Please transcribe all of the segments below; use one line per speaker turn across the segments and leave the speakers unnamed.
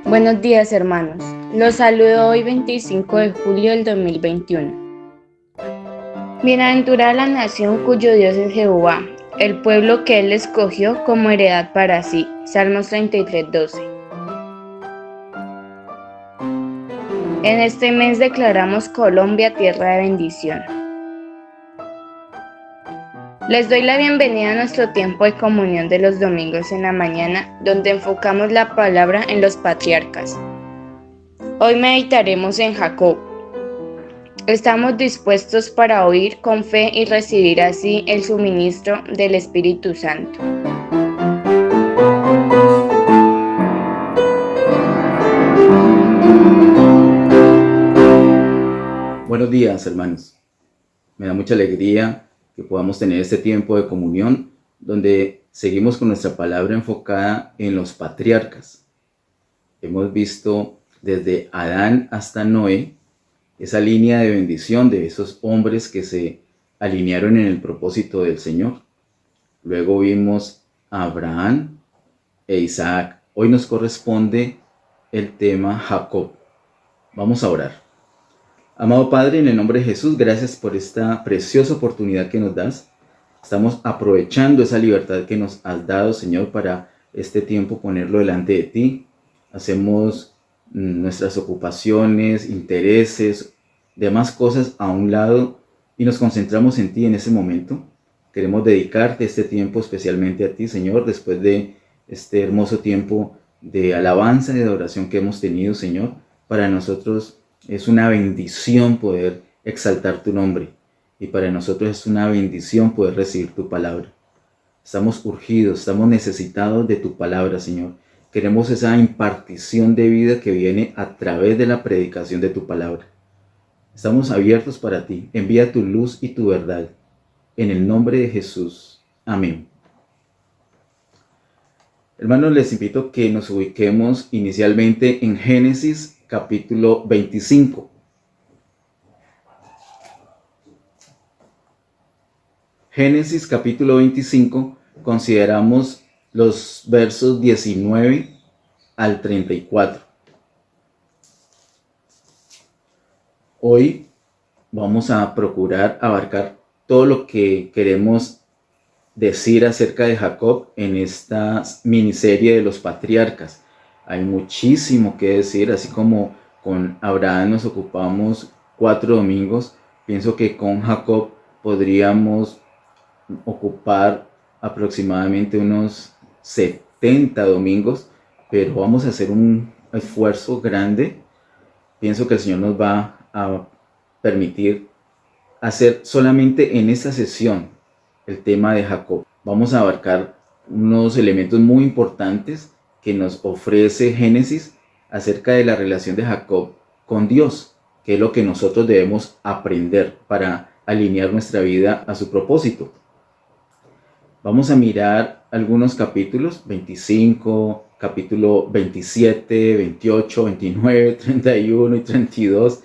Buenos días, hermanos. Los saludo hoy 25 de julio del 2021. Bienaventurada la nación cuyo Dios es Jehová, el pueblo que Él escogió como heredad para sí. Salmos 33:12. En este mes declaramos Colombia tierra de bendición. Les doy la bienvenida a nuestro tiempo de comunión de los domingos en la mañana, donde enfocamos la palabra en los patriarcas. Hoy meditaremos en Jacob. Estamos dispuestos para oír con fe y recibir así el suministro del Espíritu Santo.
Buenos días, hermanos. Me da mucha alegría que podamos tener este tiempo de comunión donde seguimos con nuestra palabra enfocada en los patriarcas. Hemos visto desde Adán hasta Noé esa línea de bendición de esos hombres que se alinearon en el propósito del Señor. Luego vimos a Abraham e Isaac. Hoy nos corresponde el tema Jacob. Vamos a orar. Amado Padre, en el nombre de Jesús, gracias por esta preciosa oportunidad que nos das. Estamos aprovechando esa libertad que nos has dado, Señor, para este tiempo ponerlo delante de ti. Hacemos nuestras ocupaciones, intereses, demás cosas a un lado y nos concentramos en ti en ese momento. Queremos dedicarte este tiempo especialmente a ti, Señor, después de este hermoso tiempo de alabanza y de adoración que hemos tenido, Señor. Para nosotros es una bendición poder exaltar tu nombre y para nosotros es una bendición poder recibir tu palabra. Estamos urgidos, estamos necesitados de tu palabra, Señor. Queremos esa impartición de vida que viene a través de la predicación de tu palabra. Estamos abiertos para ti. Envía tu luz y tu verdad. En el nombre de Jesús. Amén. Hermanos, les invito a que nos ubiquemos inicialmente en Génesis capítulo 25. Génesis capítulo 25, consideramos los versos 19 al 34. Hoy vamos a procurar abarcar todo lo que queremos decir acerca de Jacob en esta miniserie de los patriarcas. Hay muchísimo que decir, así como con Abraham nos ocupamos 4 domingos, pienso que con Jacob podríamos ocupar aproximadamente unos 70 domingos, pero vamos a hacer un esfuerzo grande. Pienso que el Señor nos va a permitir hacer solamente en esta sesión el tema de Jacob. Vamos a abarcar unos elementos muy importantes que nos ofrece Génesis acerca de la relación de Jacob con Dios, que es lo que nosotros debemos aprender para alinear nuestra vida a su propósito. Vamos a mirar algunos capítulos, 25, capítulo 27, 28, 29, 31 y 32.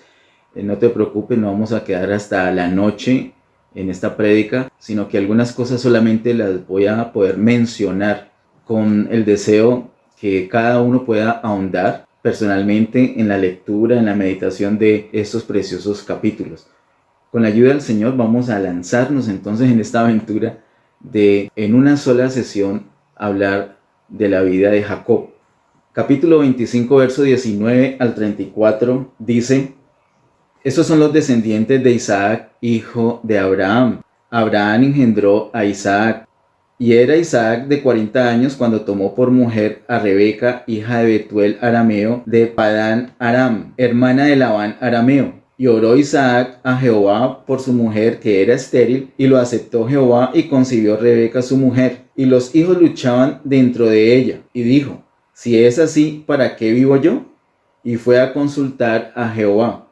No te preocupes, no vamos a quedar hasta la noche en esta prédica, sino que algunas cosas solamente las voy a poder mencionar con el deseo que cada uno pueda ahondar personalmente en la lectura, en la meditación de estos preciosos capítulos. Con la ayuda del Señor vamos a lanzarnos entonces en esta aventura de, en una sola sesión, hablar de la vida de Jacob. Capítulo 25, verso 19 al 34 dice: estos son los descendientes de Isaac, hijo de Abraham. Abraham engendró a Isaac, y era Isaac de 40 años cuando tomó por mujer a Rebeca, hija de Betuel arameo, de Padán Aram, hermana de Labán arameo. Y oró Isaac a Jehová por su mujer, que era estéril, y lo aceptó Jehová, y concibió Rebeca su mujer. Y los hijos luchaban dentro de ella, y dijo: si es así, ¿para qué vivo yo? Y fue a consultar a Jehová.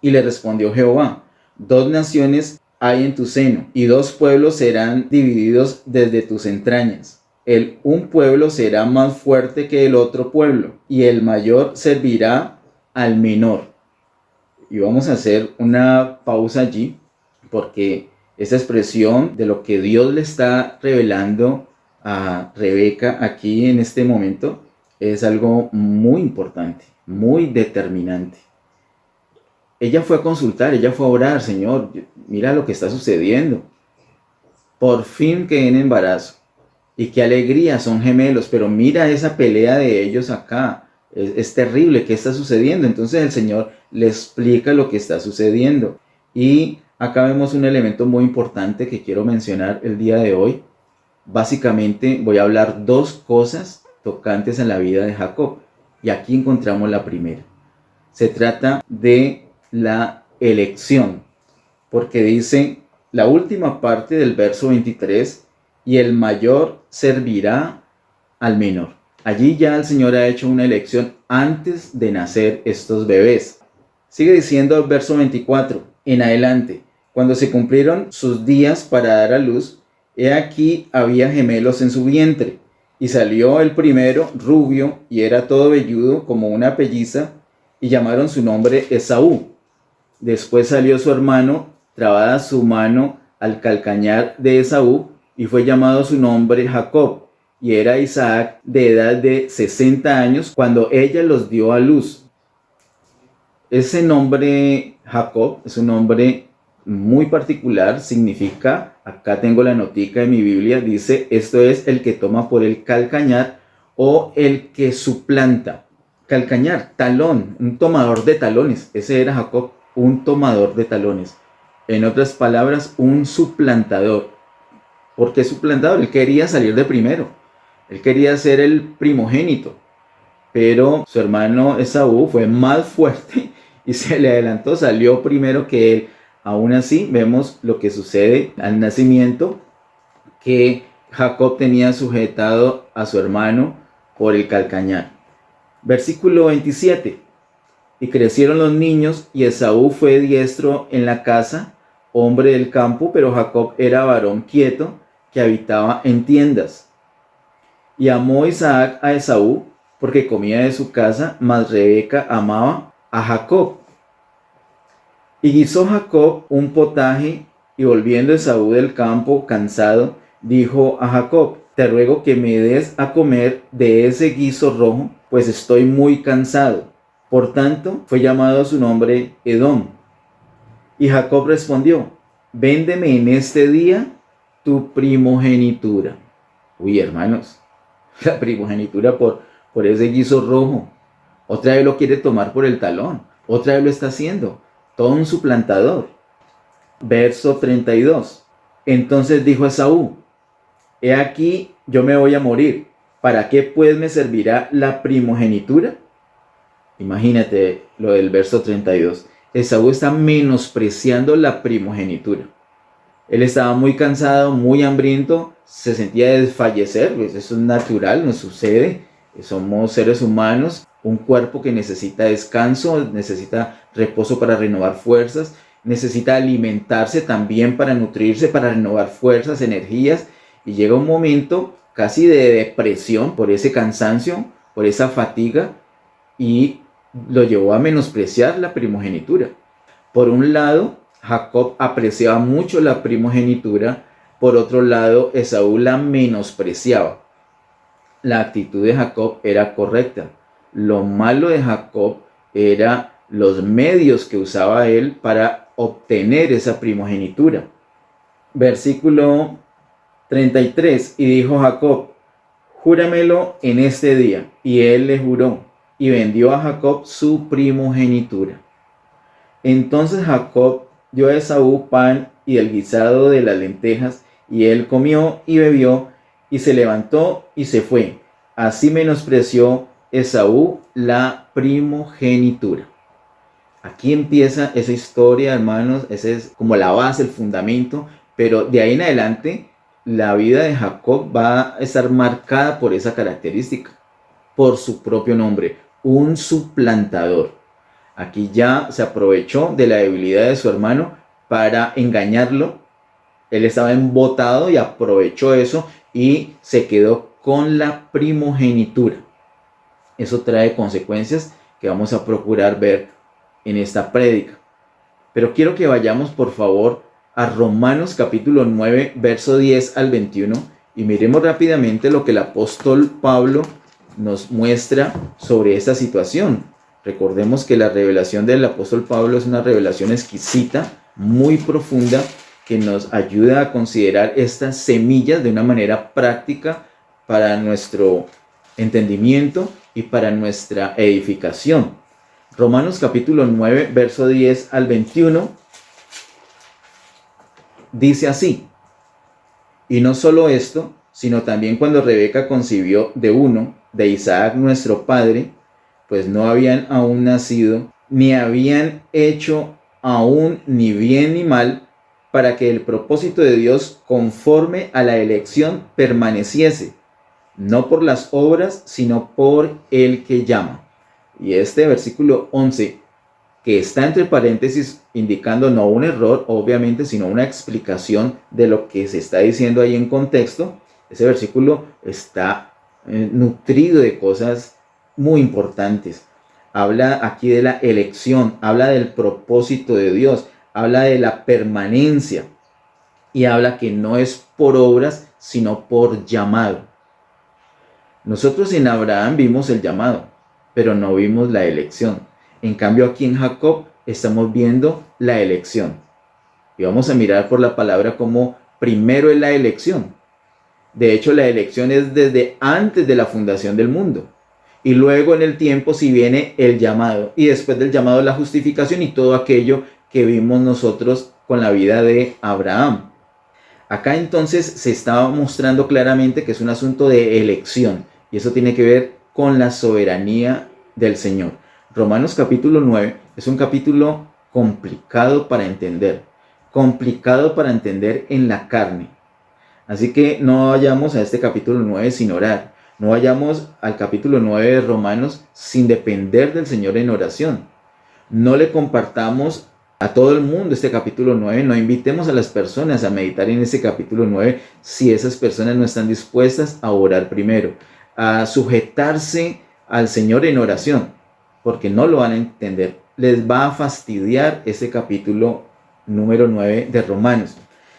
Y le respondió Jehová: 2 naciones hay en tu seno, y 2 pueblos serán divididos desde tus entrañas. Un pueblo será más fuerte que el otro pueblo, y el mayor servirá al menor. Y vamos a hacer una pausa allí, porque Esta expresión de lo que Dios le está revelando a Rebeca aquí en este momento es algo muy importante, muy determinante. Ella fue a consultar, ella fue a orar: Señor, mira lo que está sucediendo. Por fin quedé en embarazo. Y qué alegría, son gemelos, pero mira esa pelea de ellos acá. Es terrible, ¿qué está sucediendo? Entonces el Señor le explica lo que está sucediendo. Y acá vemos un elemento muy importante que quiero mencionar el día de hoy. Básicamente voy a hablar dos cosas tocantes en la vida de Jacob. Y aquí encontramos la primera. Se trata de la elección, porque dice la última parte del verso 23: y el mayor servirá al menor. Allí ya el Señor ha hecho una elección antes de nacer estos bebés. Sigue diciendo el verso 24 en adelante: cuando se cumplieron sus días para dar a luz, he aquí había gemelos en su vientre, y salió el primero rubio y era todo velludo como una pelliza, y llamaron su nombre Esaú. Después salió su hermano, trabada su mano al calcañar de Esaú, y fue llamado su nombre Jacob. Y era Isaac de edad de 60 años cuando ella los dio a luz. Ese nombre Jacob es un nombre muy particular, significa, acá tengo la notica de mi Biblia, dice: esto es el que toma por el calcañar, o el que suplanta. Calcañar, talón, un tomador de talones. Ese era Jacob, un tomador de talones. En otras palabras, un suplantador. ¿Por qué suplantador? Él quería salir de primero. Él quería ser el primogénito. Pero su hermano Esaú fue más fuerte y se le adelantó, salió primero que él. Aún así, vemos lo que sucede al nacimiento, que Jacob tenía sujetado a su hermano por el calcañar. Versículo 27. Y crecieron los niños, y Esaú fue diestro en la casa, hombre del campo, pero Jacob era varón quieto, que habitaba en tiendas. Y amó Isaac a Esaú, porque comía de su casa, mas Rebeca amaba a Jacob. Y guisó Jacob un potaje, y volviendo Esaú del campo cansado, dijo a Jacob: te ruego que me des a comer de ese guiso rojo, pues estoy muy cansado. Por tanto, fue llamado su nombre Edom. Y Jacob respondió: véndeme en este día tu primogenitura. Uy, hermanos, la primogenitura por ese guiso rojo. Otra vez lo quiere tomar por el talón. Otra vez lo está haciendo. Todo un suplantador. Verso 32. Entonces dijo Esaú: he aquí, yo me voy a morir. ¿Para qué pues me servirá la primogenitura? Imagínate lo del verso 32. Esaú está menospreciando la primogenitura. Él estaba muy cansado, muy hambriento, se sentía desfallecer, pues eso es natural, nos sucede. Somos seres humanos, un cuerpo que necesita descanso, necesita reposo para renovar fuerzas, necesita alimentarse también para nutrirse, para renovar fuerzas, energías, y llega un momento casi de depresión por ese cansancio, por esa fatiga, y lo llevó a menospreciar la primogenitura. Por un lado, Jacob apreciaba mucho la primogenitura, por otro lado, Esaú la menospreciaba. La actitud de Jacob era correcta. Lo malo de Jacob era los medios que usaba él para obtener esa primogenitura. Versículo 33. Y dijo Jacob: júramelo en este día. Y él le juró, y vendió a Jacob su primogenitura. Entonces Jacob dio a Esaú pan y el guisado de las lentejas, y él comió y bebió, y se levantó y se fue. Así menospreció Esaú la primogenitura. Aquí empieza esa historia, hermanos. Esa es como la base, el fundamento, pero de ahí en adelante la vida de Jacob va a estar marcada por esa característica, por su propio nombre, un suplantador. Aquí ya se aprovechó de la debilidad de su hermano para engañarlo. Él estaba embotado y aprovechó eso y se quedó con la primogenitura. Eso trae consecuencias que vamos a procurar ver en esta prédica. Pero quiero que vayamos, por favor, a Romanos capítulo 9, verso 10 al 21 y miremos rápidamente lo que el apóstol Pablo nos muestra sobre esta situación. Recordemos que la revelación del apóstol Pablo es una revelación exquisita, muy profunda, que nos ayuda a considerar estas semillas de una manera práctica para nuestro entendimiento y para nuestra edificación. Romanos capítulo 9, verso 10 al 21, dice así: y no solo esto, sino también cuando Rebeca concibió de uno, de Isaac nuestro padre, pues no habían aún nacido, ni habían hecho aún ni bien ni mal, para que el propósito de Dios conforme a la elección permaneciese, no por las obras, sino por el que llama. Y este versículo 11, que está entre paréntesis indicando no un error, obviamente, sino una explicación de lo que se está diciendo ahí en contexto, ese versículo está nutrido de cosas muy importantes. Habla aquí de la elección, habla del propósito de Dios, habla de la permanencia y habla que no es por obras, sino por llamado. Nosotros en Abraham vimos el llamado, pero no vimos la elección. En cambio aquí en Jacob estamos viendo la elección. Y vamos a mirar por la palabra como primero es la elección. De hecho, la elección es desde antes de la fundación del mundo. Y luego en el tiempo sí viene el llamado. Y después del llamado la justificación y todo aquello que vimos nosotros con la vida de Abraham. Acá entonces se está mostrando claramente que es un asunto de elección. Y eso tiene que ver con la soberanía del Señor. Romanos capítulo 9 es un capítulo complicado para entender. Complicado para entender en la carne. Así que no vayamos a este capítulo 9 sin orar. No vayamos al capítulo 9 de Romanos sin depender del Señor en oración. No le compartamos a todo el mundo este capítulo 9. No invitemos a las personas a meditar en este capítulo 9 si esas personas no están dispuestas a orar primero. A sujetarse al Señor en oración. Porque no lo van a entender. Les va a fastidiar este capítulo número 9 de Romanos.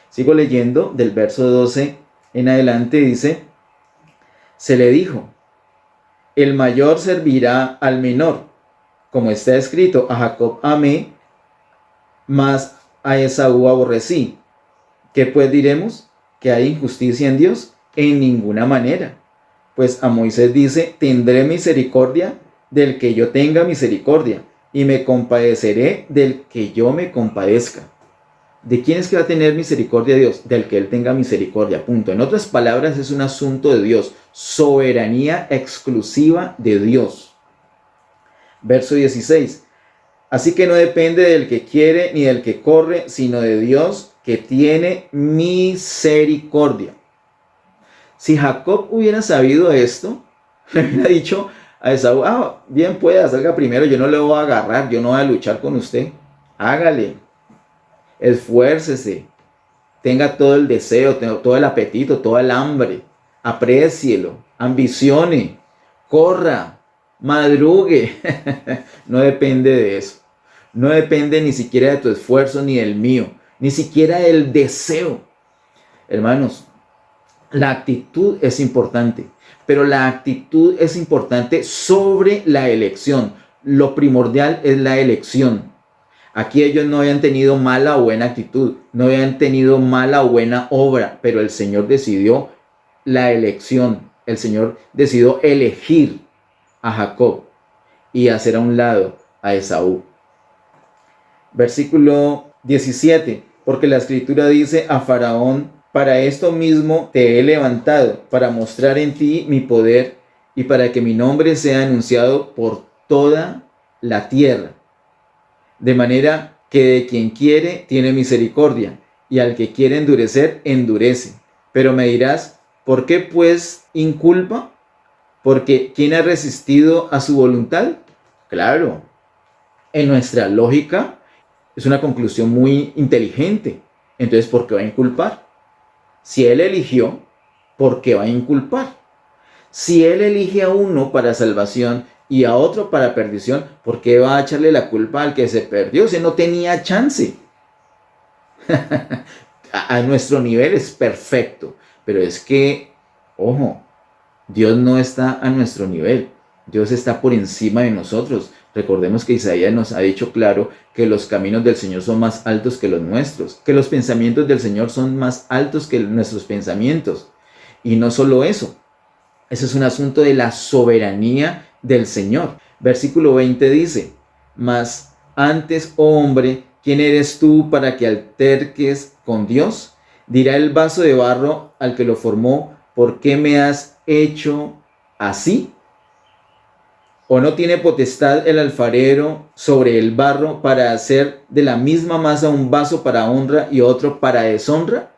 Sigo leyendo del verso 12 en adelante, dice: se le dijo, el mayor servirá al menor, como está escrito, a Jacob amé, mas a Esaú aborrecí. ¿Qué pues diremos? ¿Que hay injusticia en Dios? En ninguna manera. Pues a Moisés dice, tendré misericordia del que yo tenga misericordia, y me compadeceré del que yo me compadezca. ¿De quién es que va a tener misericordia Dios? Del que Él tenga misericordia, punto. En otras palabras, es un asunto de Dios, soberanía exclusiva de Dios. Verso 16. Así que no depende del que quiere ni del que corre, sino de Dios que tiene misericordia. Si Jacob hubiera sabido esto, le hubiera dicho a Esaú, bien pueda, salga primero, yo no le voy a agarrar, yo no voy a luchar con usted. Hágale. Esfuércese, tenga todo el deseo, todo el apetito, todo el hambre, aprécielo, ambicione, corra, madrugue. No depende de eso. No depende ni siquiera de tu esfuerzo ni del mío, ni siquiera del deseo. Hermanos, la actitud es importante, pero la actitud es importante sobre la elección. Lo primordial es la elección. Aquí ellos no habían tenido mala o buena actitud, no habían tenido mala o buena obra, pero el Señor decidió la elección. El Señor decidió elegir a Jacob y hacer a un lado a Esaú. Versículo 17, porque la Escritura dice a Faraón, para esto mismo te he levantado, para mostrar en ti mi poder y para que mi nombre sea anunciado por toda la tierra. De manera que de quien quiere tiene misericordia, y al que quiere endurecer, endurece. Pero me dirás, ¿por qué pues inculpa? Porque ¿quién ha resistido a su voluntad? Claro, en nuestra lógica es una conclusión muy inteligente. Entonces, ¿por qué va a inculpar? Si él eligió, ¿por qué va a inculpar? Si él elige a uno para salvación y a otro para perdición, ¿por qué va a echarle la culpa al que se perdió? Si no tenía chance. A nuestro nivel es perfecto, pero es que, ojo, Dios no está a nuestro nivel. Dios está por encima de nosotros. Recordemos que Isaías nos ha dicho claro que los caminos del Señor son más altos que los nuestros, que los pensamientos del Señor son más altos que nuestros pensamientos. Y no solo eso, eso es un asunto de la soberanía del Señor. Versículo 20 dice, mas antes, oh hombre, ¿quién eres tú para que alterques con Dios? Dirá el vaso de barro al que lo formó, ¿por qué me has hecho así? ¿O no tiene potestad el alfarero sobre el barro para hacer de la misma masa un vaso para honra y otro para deshonra?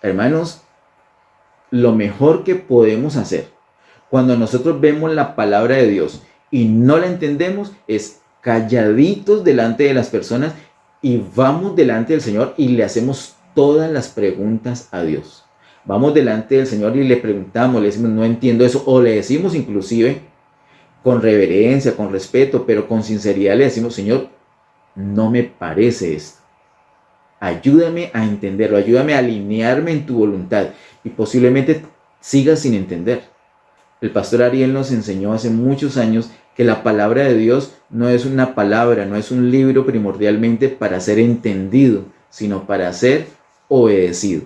Hermanos, lo mejor que podemos hacer cuando nosotros vemos la palabra de Dios y no la entendemos es calladitos delante de las personas y vamos delante del Señor y le hacemos todas las preguntas a Dios. Vamos delante del Señor y le preguntamos, le decimos, no entiendo eso, o le decimos inclusive con reverencia, con respeto, pero con sinceridad le decimos, Señor, no me parece esto. Ayúdame a entenderlo, ayúdame a alinearme en tu voluntad. Y posiblemente sigas sin entender. El pastor Ariel nos enseñó hace muchos años que la palabra de Dios no es una palabra, no es un libro primordialmente para ser entendido, sino para ser obedecido.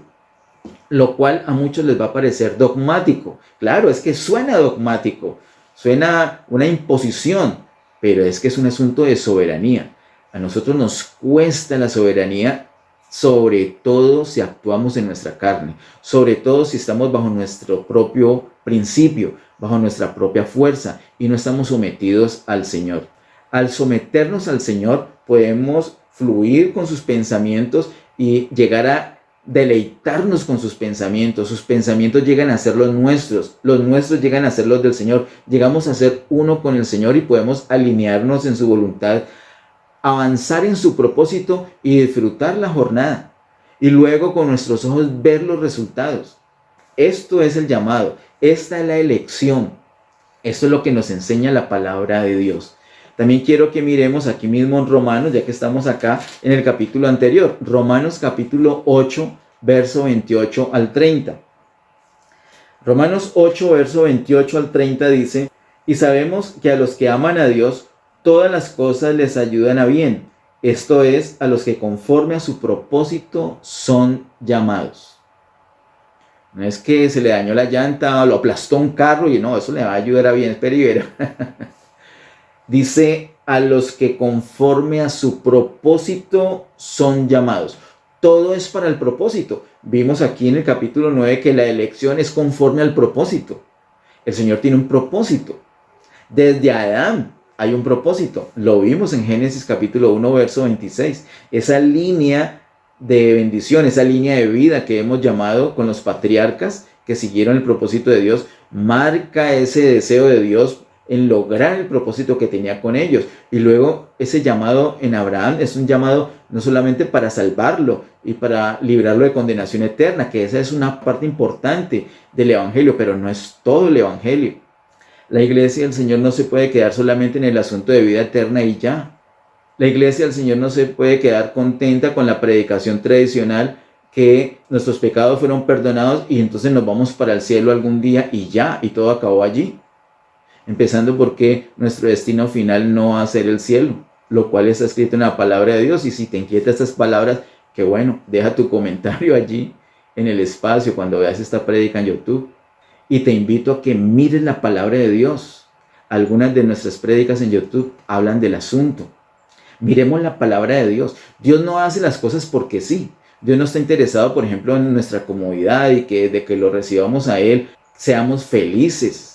Lo cual a muchos les va a parecer dogmático. Claro, es que suena dogmático, suena una imposición, pero es que es un asunto de soberanía. A nosotros nos cuesta la soberanía, sobre todo si actuamos en nuestra carne, sobre todo si estamos bajo nuestro propio principio, bajo nuestra propia fuerza y no estamos sometidos al Señor. Al someternos al Señor podemos fluir con sus pensamientos y llegar a deleitarnos con sus pensamientos llegan a ser los nuestros llegan a ser los del Señor, llegamos a ser uno con el Señor y podemos alinearnos en su voluntad, avanzar en su propósito y disfrutar la jornada y luego con nuestros ojos ver los resultados. Esto es el llamado, esta es la elección, esto es lo que nos enseña la palabra de Dios. También quiero que miremos aquí mismo en Romanos, ya que estamos acá en el capítulo anterior, Romanos capítulo 8, verso 28 al 30. Romanos 8, verso 28 al 30 dice, y sabemos que a los que aman a Dios, todas las cosas les ayudan a bien, esto es, a los que conforme a su propósito son llamados. No es que se le dañó la llanta o lo aplastó un carro y no, eso le va a ayudar a bien, espera y verá. Dice, a los que conforme a su propósito son llamados. Todo es para el propósito. Vimos aquí en el capítulo 9 que la elección es conforme al propósito. El Señor tiene un propósito. Desde Adán hay un propósito. Lo vimos en Génesis capítulo 1, verso 26. Esa línea de bendición, esa línea de vida que hemos llamado con los patriarcas que siguieron el propósito de Dios, marca ese deseo de Dios en lograr el propósito que tenía con ellos. Y luego ese llamado en Abraham es un llamado no solamente para salvarlo y para librarlo de condenación eterna, que esa es una parte importante del evangelio, pero no es todo el evangelio. La iglesia del Señor no se puede quedar solamente en el asunto de vida eterna y ya. La iglesia del Señor no se puede quedar contenta con la predicación tradicional que nuestros pecados fueron perdonados y entonces nos vamos para el cielo algún día y ya, y todo acabó allí. Empezando porque nuestro destino final no va a ser el cielo, lo cual está escrito en la palabra de Dios. Y si te inquietan estas palabras, que bueno, deja tu comentario allí en el espacio cuando veas esta prédica en YouTube. Y te invito a que mires la palabra de Dios. Algunas de nuestras prédicas en YouTube hablan del asunto. Miremos la palabra de Dios. Dios no hace las cosas porque sí. Dios no está interesado, por ejemplo, en nuestra comodidad y que de que lo recibamos a Él seamos felices.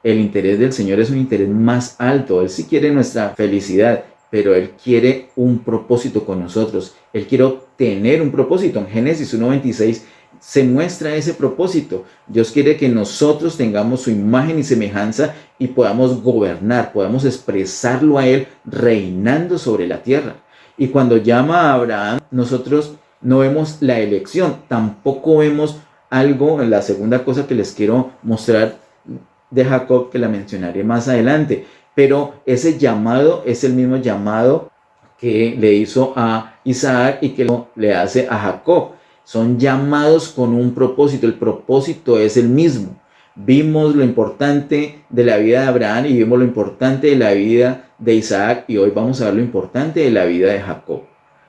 El interés del Señor es un interés más alto. Él sí quiere nuestra felicidad, pero Él quiere un propósito con nosotros. Él quiere obtener un propósito. En Génesis 1:26 se muestra ese propósito. Dios quiere que nosotros tengamos su imagen y semejanza y podamos gobernar, podamos expresarlo a Él reinando sobre la tierra. Y cuando llama a Abraham, nosotros no vemos la elección, tampoco vemos algo, la segunda cosa que les quiero mostrar de Jacob, que la mencionaré más adelante, pero ese llamado es el mismo llamado que le hizo a Isaac y que le hace a Jacob. Son llamados con un propósito. El propósito es el mismo. Vimos lo importante de la vida de Abraham y vimos lo importante de la vida de Isaac, y hoy vamos a ver lo importante de la vida de Jacob.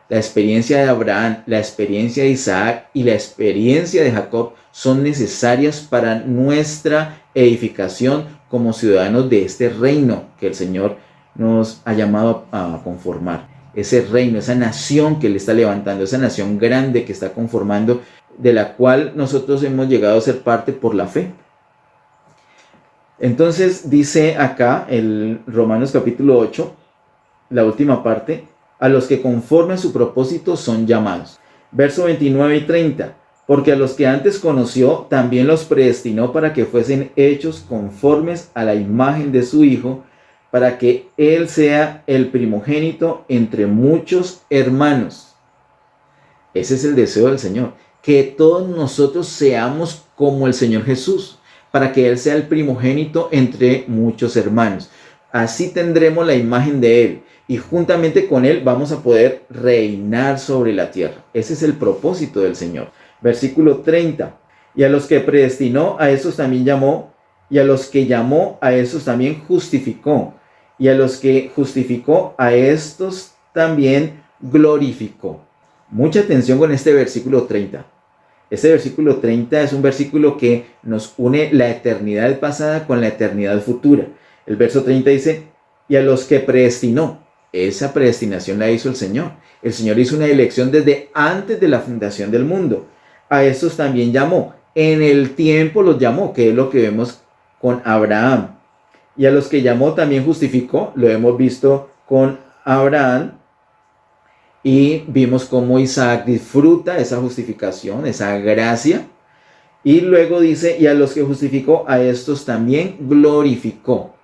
La experiencia de Abraham, la experiencia de Isaac y la experiencia de Jacob son necesarias para nuestra edificación como ciudadanos de este reino que el Señor nos ha llamado a conformar. Ese reino, esa nación que Él está levantando, esa nación grande que está conformando, de la cual nosotros hemos llegado a ser parte por la fe. Entonces dice acá el Romanos capítulo 8, la última parte: a los que conforme a su propósito son llamados. Verso 29 y 30. Porque a los que antes conoció, también los predestinó para que fuesen hechos conformes a la imagen de su Hijo, para que Él sea el primogénito entre muchos hermanos. Ese es el deseo del Señor, que todos nosotros seamos como el Señor Jesús, para que Él sea el primogénito entre muchos hermanos. Así tendremos la imagen de Él, y juntamente con Él vamos a poder reinar sobre la tierra. Ese es el propósito del Señor. Versículo 30. Y a los que predestinó, a esos también llamó, y a los que llamó, a esos también justificó, y a los que justificó, a estos también glorificó. Mucha atención con este versículo 30. Este versículo 30 es un versículo que nos une la eternidad pasada con la eternidad futura. El verso 30 dice: y a los que predestinó. Esa predestinación la hizo el Señor. El Señor hizo una elección desde antes de la fundación del mundo. A estos también llamó. En el tiempo los llamó, que es lo que vemos con Abraham. Y a los que llamó también justificó. Lo hemos visto con Abraham. Y vimos cómo Isaac disfruta esa justificación, esa gracia. Y luego dice: y a los que justificó, a estos también glorificó.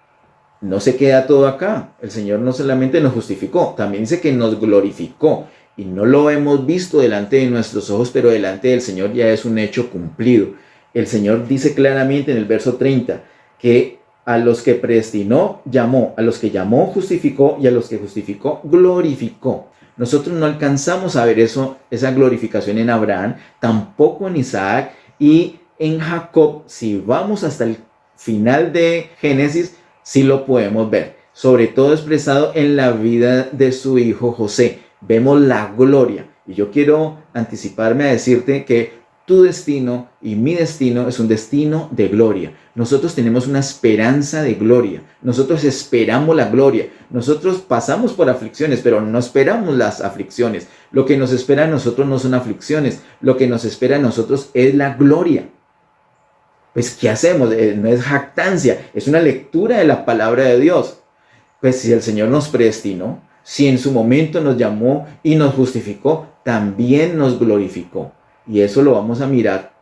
No se queda todo acá. El Señor no solamente nos justificó, también dice que nos glorificó. Y no lo hemos visto delante de nuestros ojos, pero delante del Señor ya es un hecho cumplido. El Señor dice claramente en el verso 30 que a los que predestinó, llamó; a los que llamó, justificó; y a los que justificó, glorificó. Nosotros no alcanzamos a ver esa glorificación en Abraham, tampoco en Isaac y en Jacob. Si vamos hasta el final de Génesis, sí lo podemos ver, sobre todo expresado en la vida de su hijo José. Vemos la gloria, y yo quiero anticiparme a decirte que tu destino y mi destino es un destino de gloria. Nosotros tenemos una esperanza de gloria. Nosotros esperamos la gloria. Nosotros pasamos por aflicciones, pero no esperamos las aflicciones. Lo que nos espera a nosotros no son aflicciones. Lo que nos espera a nosotros es la gloria. Pues, ¿qué hacemos? No es jactancia, es una lectura de la palabra de Dios. Pues si el Señor nos predestinó, si en su momento nos llamó y nos justificó, también nos glorificó. Y eso lo vamos a mirar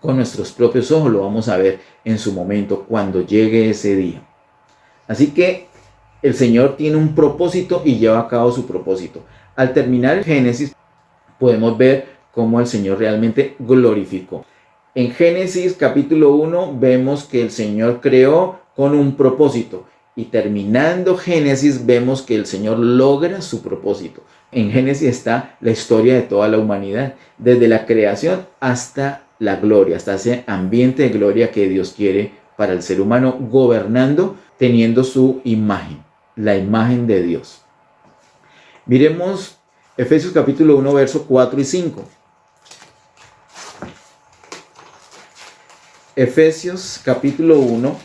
con nuestros propios ojos, lo vamos a ver en su momento, cuando llegue ese día. Así que el Señor tiene un propósito y lleva a cabo su propósito. Al terminar el Génesis, podemos ver cómo el Señor realmente glorificó. En Génesis capítulo 1 vemos que el Señor creó con un propósito. Y terminando Génesis vemos que el Señor logra su propósito. En Génesis está la historia de toda la humanidad, desde la creación hasta la gloria, hasta ese ambiente de gloria que Dios quiere para el ser humano, gobernando, teniendo su imagen, la imagen de Dios. Miremos Efesios capítulo 1, versos 4 y 5. Efesios capítulo 1,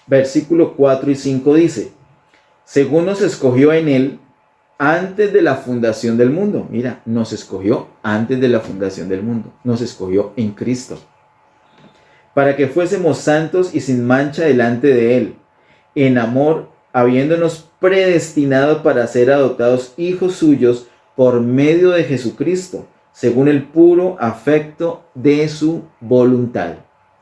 versículo 4 y 5 dice: según nos escogió en Él antes de la fundación del mundo. Mira, nos escogió antes de la fundación del mundo. Nos escogió en Cristo, para que fuésemos santos y sin mancha delante de Él, en amor, habiéndonos predestinado para ser adoptados hijos suyos por medio de Jesucristo, según el puro afecto de su voluntad.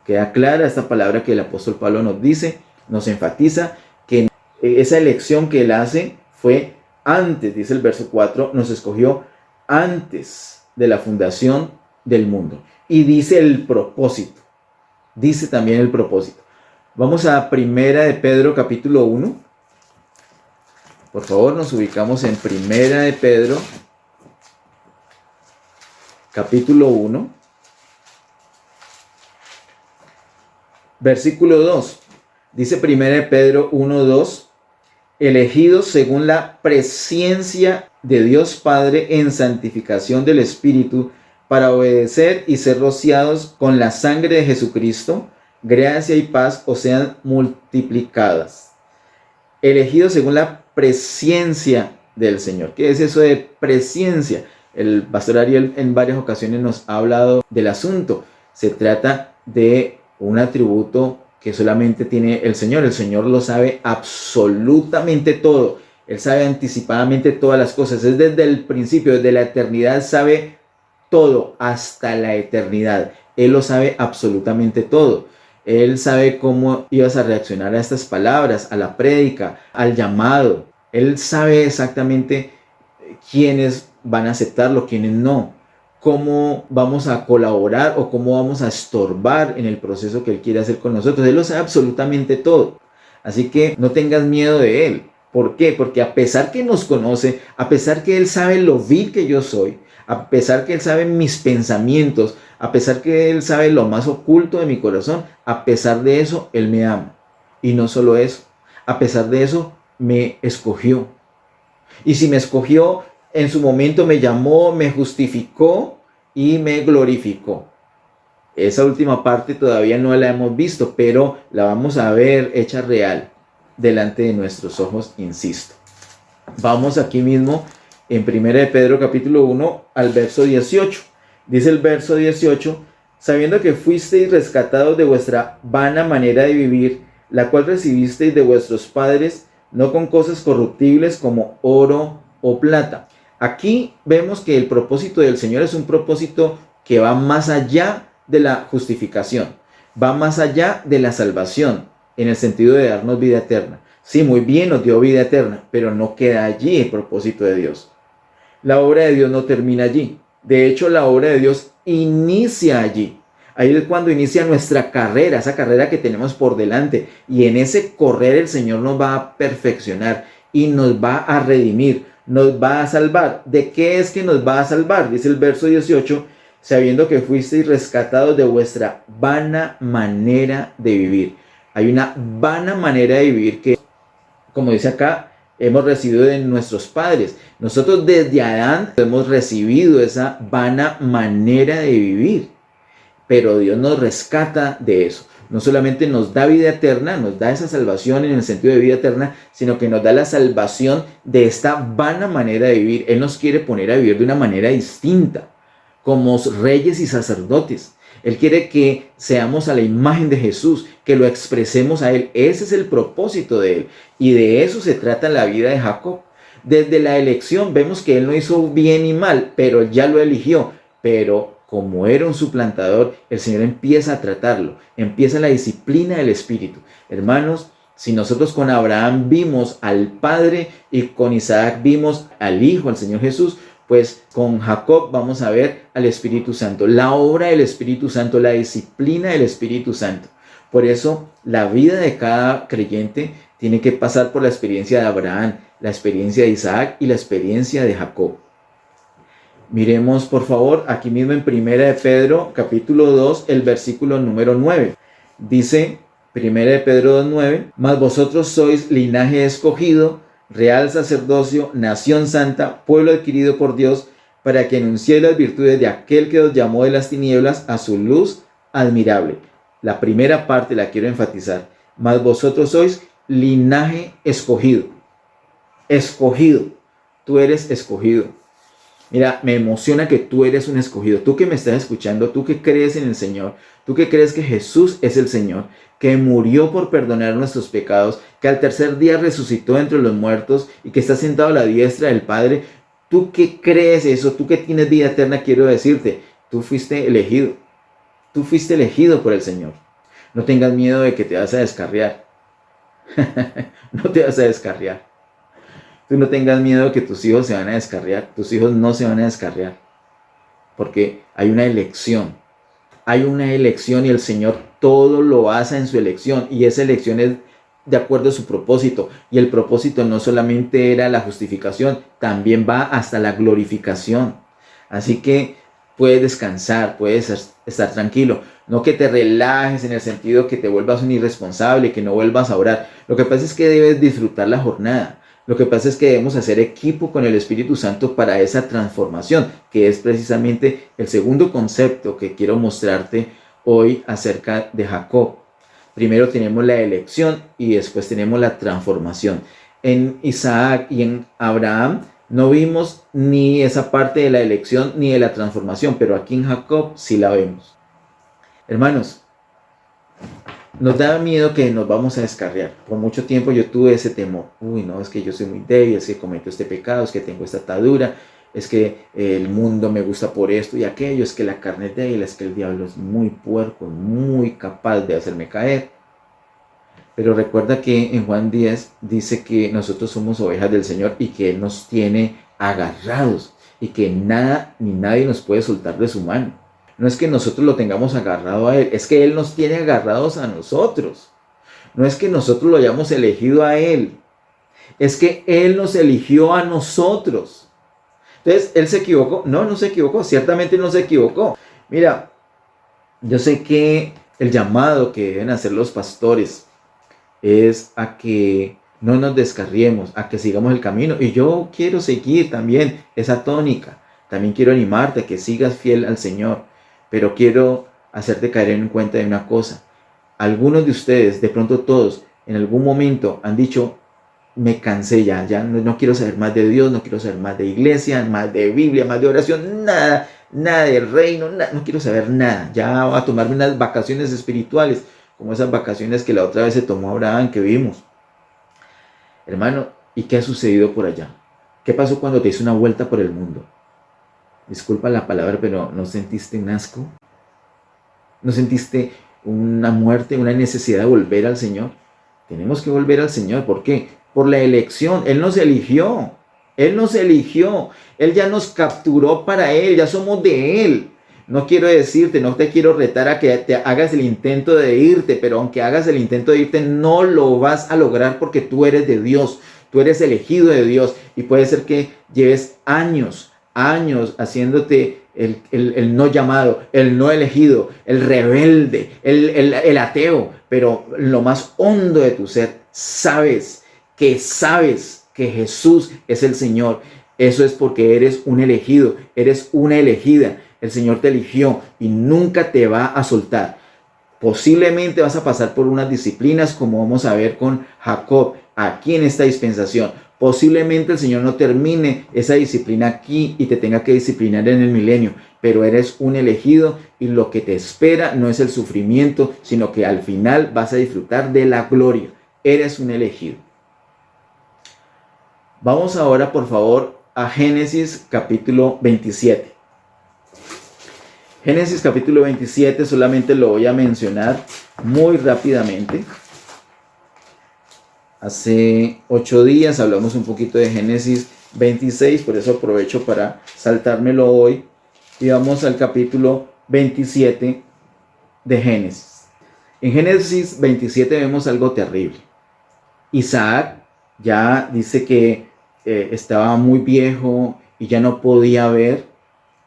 Queda clara esta palabra que el apóstol Pablo nos dice, nos enfatiza que esa elección que Él hace fue antes, dice el verso 4, nos escogió antes de la fundación del mundo. Y dice el propósito, dice también el propósito. Vamos a Primera de Pedro capítulo 1. Por favor, nos ubicamos en Primera de Pedro, capítulo 1, versículo 2. Dice Primera de Pedro 1:2, elegidos según la presciencia de Dios Padre en santificación del Espíritu, para obedecer y ser rociados con la sangre de Jesucristo, gracia y paz os sean multiplicadas. Elegidos según la presciencia del Señor. ¿Qué es eso de presciencia? El pastor Ariel en varias ocasiones nos ha hablado del asunto. Se trata de un atributo que solamente tiene el Señor. El Señor lo sabe absolutamente todo. Él sabe anticipadamente todas las cosas. Es desde el principio, desde la eternidad, sabe todo hasta la eternidad. Él lo sabe absolutamente todo. Él sabe cómo ibas a reaccionar a estas palabras, a la prédica, al llamado. Él sabe exactamente quiénes van a aceptarlo, quiénes no. Cómo vamos a colaborar o cómo vamos a estorbar en el proceso que Él quiere hacer con nosotros. Él lo sabe absolutamente todo. Así que no tengas miedo de Él. ¿Por qué? Porque a pesar que nos conoce, a pesar que Él sabe lo vil que yo soy, a pesar que Él sabe mis pensamientos, a pesar que Él sabe lo más oculto de mi corazón, a pesar de eso, Él me ama. Y no solo eso, a pesar de eso, me escogió. Y si me escogió, en su momento me llamó, me justificó y me glorificó. Esa última parte todavía no la hemos visto, pero la vamos a ver hecha real delante de nuestros ojos, insisto. Vamos aquí mismo en 1 de Pedro capítulo 1 al verso 18. Dice el verso 18, sabiendo que fuisteis rescatados de vuestra vana manera de vivir, la cual recibisteis de vuestros padres, no con cosas corruptibles como oro o plata. Aquí vemos que el propósito del Señor es un propósito que va más allá de la justificación, va más allá de la salvación, en el sentido de darnos vida eterna. Sí, muy bien, nos dio vida eterna, pero no queda allí el propósito de Dios. La obra de Dios no termina allí. De hecho, la obra de Dios inicia allí. Ahí es cuando inicia nuestra carrera, esa carrera que tenemos por delante. Y en ese correr el Señor nos va a perfeccionar y nos va a redimir, nos va a salvar. ¿De qué es que nos va a salvar? Dice el verso 18, sabiendo que fuisteis rescatados de vuestra vana manera de vivir. Hay una vana manera de vivir que, como dice acá, hemos recibido de nuestros padres. Nosotros desde Adán hemos recibido esa vana manera de vivir. Pero Dios nos rescata de eso. No solamente nos da vida eterna, nos da esa salvación en el sentido de vida eterna, sino que nos da la salvación de esta vana manera de vivir. Él nos quiere poner a vivir de una manera distinta, como reyes y sacerdotes. Él quiere que seamos a la imagen de Jesús, que lo expresemos a Él. Ese es el propósito de Él. Y de eso se trata la vida de Jacob. Desde la elección vemos que Él no hizo bien y mal, pero ya lo eligió. Pero como era un suplantador, el Señor empieza a tratarlo. Empieza la disciplina del Espíritu. Hermanos, si nosotros con Abraham vimos al Padre y con Isaac vimos al Hijo, al Señor Jesús, pues con Jacob vamos a ver al Espíritu Santo, la obra del Espíritu Santo, la disciplina del Espíritu Santo. Por eso la vida de cada creyente tiene que pasar por la experiencia de Abraham, la experiencia de Isaac y la experiencia de Jacob. Miremos por favor aquí mismo en 1 de Pedro capítulo 2 el versículo número 9. Dice 1 de Pedro 2:9, mas vosotros sois linaje escogido, real sacerdocio, nación santa, pueblo adquirido por Dios, para que anunciéis las virtudes de aquel que os llamó de las tinieblas a su luz admirable. La primera parte la quiero enfatizar. Mas vosotros sois linaje escogido. Escogido. Tú eres escogido. Mira, me emociona que tú eres un escogido. Tú que me estás escuchando, tú que crees en el Señor, tú que crees que Jesús es el Señor, que murió por perdonar nuestros pecados, que al tercer día resucitó entre los muertos y que está sentado a la diestra del Padre. Tú que crees eso, tú que tienes vida eterna, quiero decirte, tú fuiste elegido. Tú fuiste elegido por el Señor. No tengas miedo de que te vas a descarriar. No te vas a descarriar. Tú no tengas miedo de que tus hijos se van a descarriar. Tus hijos no se van a descarriar. Porque hay una elección. Hay una elección y el Señor todo lo basa en su elección. Y esa elección es de acuerdo a su propósito. Y el propósito no solamente era la justificación, también va hasta la glorificación. Así que puedes descansar, puedes estar tranquilo. No que te relajes en el sentido que te vuelvas un irresponsable, que no vuelvas a orar. Lo que pasa es que debes disfrutar la jornada. Lo que pasa es que debemos hacer equipo con el Espíritu Santo para esa transformación, que es precisamente el segundo concepto que quiero mostrarte hoy acerca de Jacob. Primero tenemos la elección y después tenemos la transformación. En Isaac y en Abraham no vimos ni esa parte de la elección ni de la transformación, pero aquí en Jacob sí la vemos. Hermanos, nos da miedo que nos vamos a descarriar. Por mucho tiempo yo tuve ese temor. Uy, no, es que yo soy muy débil, es que cometo este pecado, es que tengo esta atadura, es que el mundo me gusta por esto y aquello, es que la carne es débil, es que el diablo es muy puerco, muy capaz de hacerme caer. Pero recuerda que en Juan 10 dice que nosotros somos ovejas del Señor y que Él nos tiene agarrados y que nada ni nadie nos puede soltar de su mano. No es que nosotros lo tengamos agarrado a Él, es que Él nos tiene agarrados a nosotros. No es que nosotros lo hayamos elegido a Él, es que Él nos eligió a nosotros. Entonces, ¿Él se equivocó? No, no se equivocó, ciertamente no se equivocó. Mira, yo sé que el llamado que deben hacer los pastores es a que no nos descarriemos, a que sigamos el camino. Y yo quiero seguir también esa tónica. También quiero animarte a que sigas fiel al Señor. Pero quiero hacerte caer en cuenta de una cosa. Algunos de ustedes, de pronto todos, en algún momento han dicho, me cansé ya no quiero saber más de Dios, no quiero saber más de iglesia, más de Biblia, más de oración, nada del reino, no quiero saber nada. Ya voy a tomarme unas vacaciones espirituales, como esas vacaciones que la otra vez se tomó Abraham, que vimos. Hermano, ¿y qué ha sucedido por allá? ¿Qué pasó cuando te hizo una vuelta por el mundo? Disculpa la palabra, pero ¿no sentiste un asco? ¿No sentiste una muerte, una necesidad de volver al Señor? Tenemos que volver al Señor. ¿Por qué? Por la elección. Él nos eligió. Él nos eligió. Él ya nos capturó para Él. Ya somos de Él. No quiero decirte, no te quiero retar a que te hagas el intento de irte, pero aunque hagas el intento de irte, no lo vas a lograr porque tú eres de Dios. Tú eres elegido de Dios. Y puede ser que lleves años haciéndote el no llamado, el no elegido, el rebelde, el ateo, pero lo más hondo de tu ser sabes que Jesús es el Señor. Eso es porque eres un elegido, eres una elegida. El Señor te eligió y nunca te va a soltar. Posiblemente vas a pasar por unas disciplinas como vamos a ver con Jacob aquí en esta dispensación. Posiblemente el Señor no termine esa disciplina aquí y te tenga que disciplinar en el milenio, pero eres un elegido y lo que te espera no es el sufrimiento, sino que al final vas a disfrutar de la gloria. Eres un elegido. Vamos ahora, por favor, a Génesis capítulo 27. Génesis capítulo 27 solamente lo voy a mencionar muy rápidamente. Hace 8 días hablamos un poquito de Génesis 26, por eso aprovecho para saltármelo hoy. Y vamos al capítulo 27 de Génesis. En Génesis 27 vemos algo terrible. Isaac ya dice que estaba muy viejo y ya no podía ver